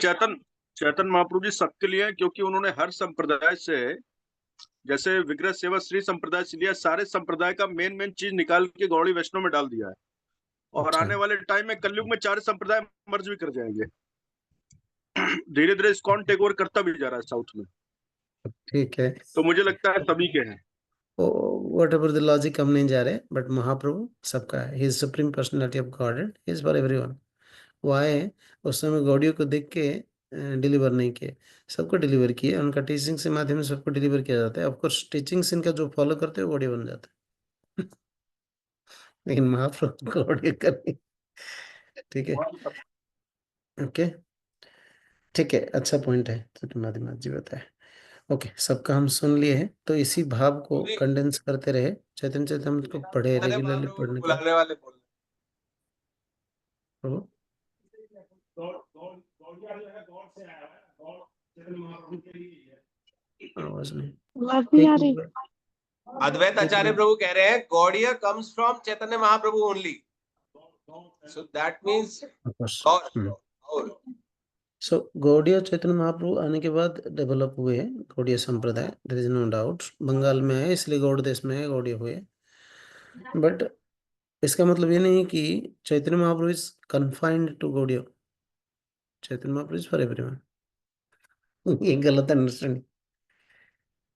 चैतन महाप्रभु जी सबके लिए हैं, क्योंकि उन्होंने हर संप्रदाय से, जैसे विग्रह सेवा श्री संप्रदाय से लिया, सारे संप्रदाय का मेन चीज निकाल के गौड़ी वैष्णव में डाल दिया है। और अच्छा। आने वाले टाइम में कलयुग में 4 संप्रदाय मर्ज भी कर जाएंगे। धीरे धीरे इस्कॉन टेक ओवर करता भी जा रहा है साउथ में। ठीक है, तो मुझे लगता है सभी के हैं। वट एवर द लॉजिक, हम नहीं जा रहे, बट महाप्रभु सबका है। He is supreme personality of God, he is for everyone. वो आए, उस समय गौड़ियों को देख के डिलीवर नहीं किए, सबको डिलीवर किए। उनका टीचिंग से माध्यम से सबको डिलीवर किया जाता है। ऑफकोर्स टीचिंग्स इनका जो फॉलो करते हैं वो गौड़िया बन जाता है। लेकिन महाप्रभु गौड़िया करनी। ठीक है, ओके, ठीक है, अच्छा पॉइंट है माधुमात जी बताए। ओके, सबका हम सुन लिए हैं, तो इसी भाव को कंडेंस करते रहे। चैतन्य चैतन्य को पढ़े, रेगुलरली पढ़ने का। बुलाने वाले बोल तो गौड़िया जो है गौड़ से आया है, गौड़ चैतन्य महाप्रभु के लिए ही है। आवाज नहीं, आवाज नहीं आ रही। अद्वैत आचार्य प्रभु कह रहे हैं Gaudiya comes from Chaitanya Mahaprabhu only, so that means Gaur. So Gaudiya Chaitanya Mahaprabhu आने के बाद डेवलप हुए हैं गौड़िया संप्रदाय, there is no doubt. Bengal में है इसलिए गौड़ देश में है, गौड़िया हुए। बट इसका मतलब ये नहीं कि Chaitanya Mahaprabhu is confined to Gaudiya. Chaitanya Mahaprabhu is for everyone. ये गलत अंडरस्टैंडिंग,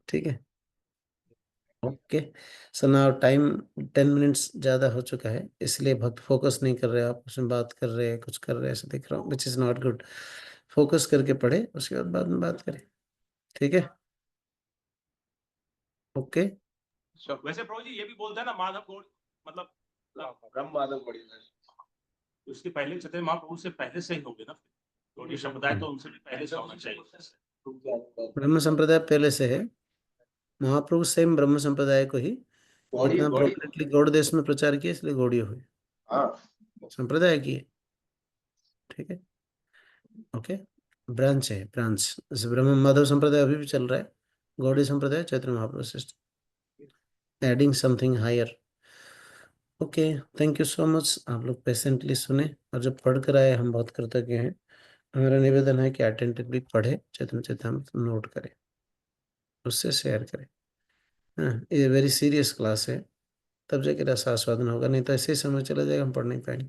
ठीक है। Okay, so now time 10 minutes ज़्यादा हो चुका है, इसलिए भक्त फोकस नहीं कर रहे। आप उसमें बात कर रहे हैं, कुछ कर रहे हैं, ऐसे देख रहा हूँ, which is not good. Focus करके पढ़े, उसके बाद में बात करें, ठीक है। ओके, वैसे प्रभु जी ये भी बोलते हैं ना माधव गौड़, मतलब ब्रह्म माधव गौड़िया, उसके पहले चैतन्य महाप्रभु से पहले से ही होंगे ना, गौड़ीय संप्रदाय तो उनसे भी पहले से होना चाहिए। ब्रह्म संप्रदाय पहले से है। महाप्रभु सेम ब्रह्म संप्रदाय को ही इतना प्रोमिनेंटली गौड़ देश में प्रचार किया, इसलिए गौड़िया हुए, संप्रदाय की है, ठीक है। ओके, ब्रांच है, ब्रांच। जैसे ब्रह्म माधव संप्रदाय अभी भी चल रहा है, गौड़ी संप्रदाय Chaitanya Mahaprabhu system, adding something higher. Okay, thank you so much, आप लोग पेशेंटली सुने, और जब पढ़ कर आए हम बहुत कृतज्ञ हैं। हमारा निवेदन है कि अटेंटिवली पढ़े, चैतन्य चैतन्य नोट करें, उससे शेयर करें। हाँ, ये वेरी सीरियस क्लास है, तब जाके रस आस्वादन होगा, नहीं तो ऐसे ही समय चला जाएगा, हम पढ़ नहीं पाएंगे।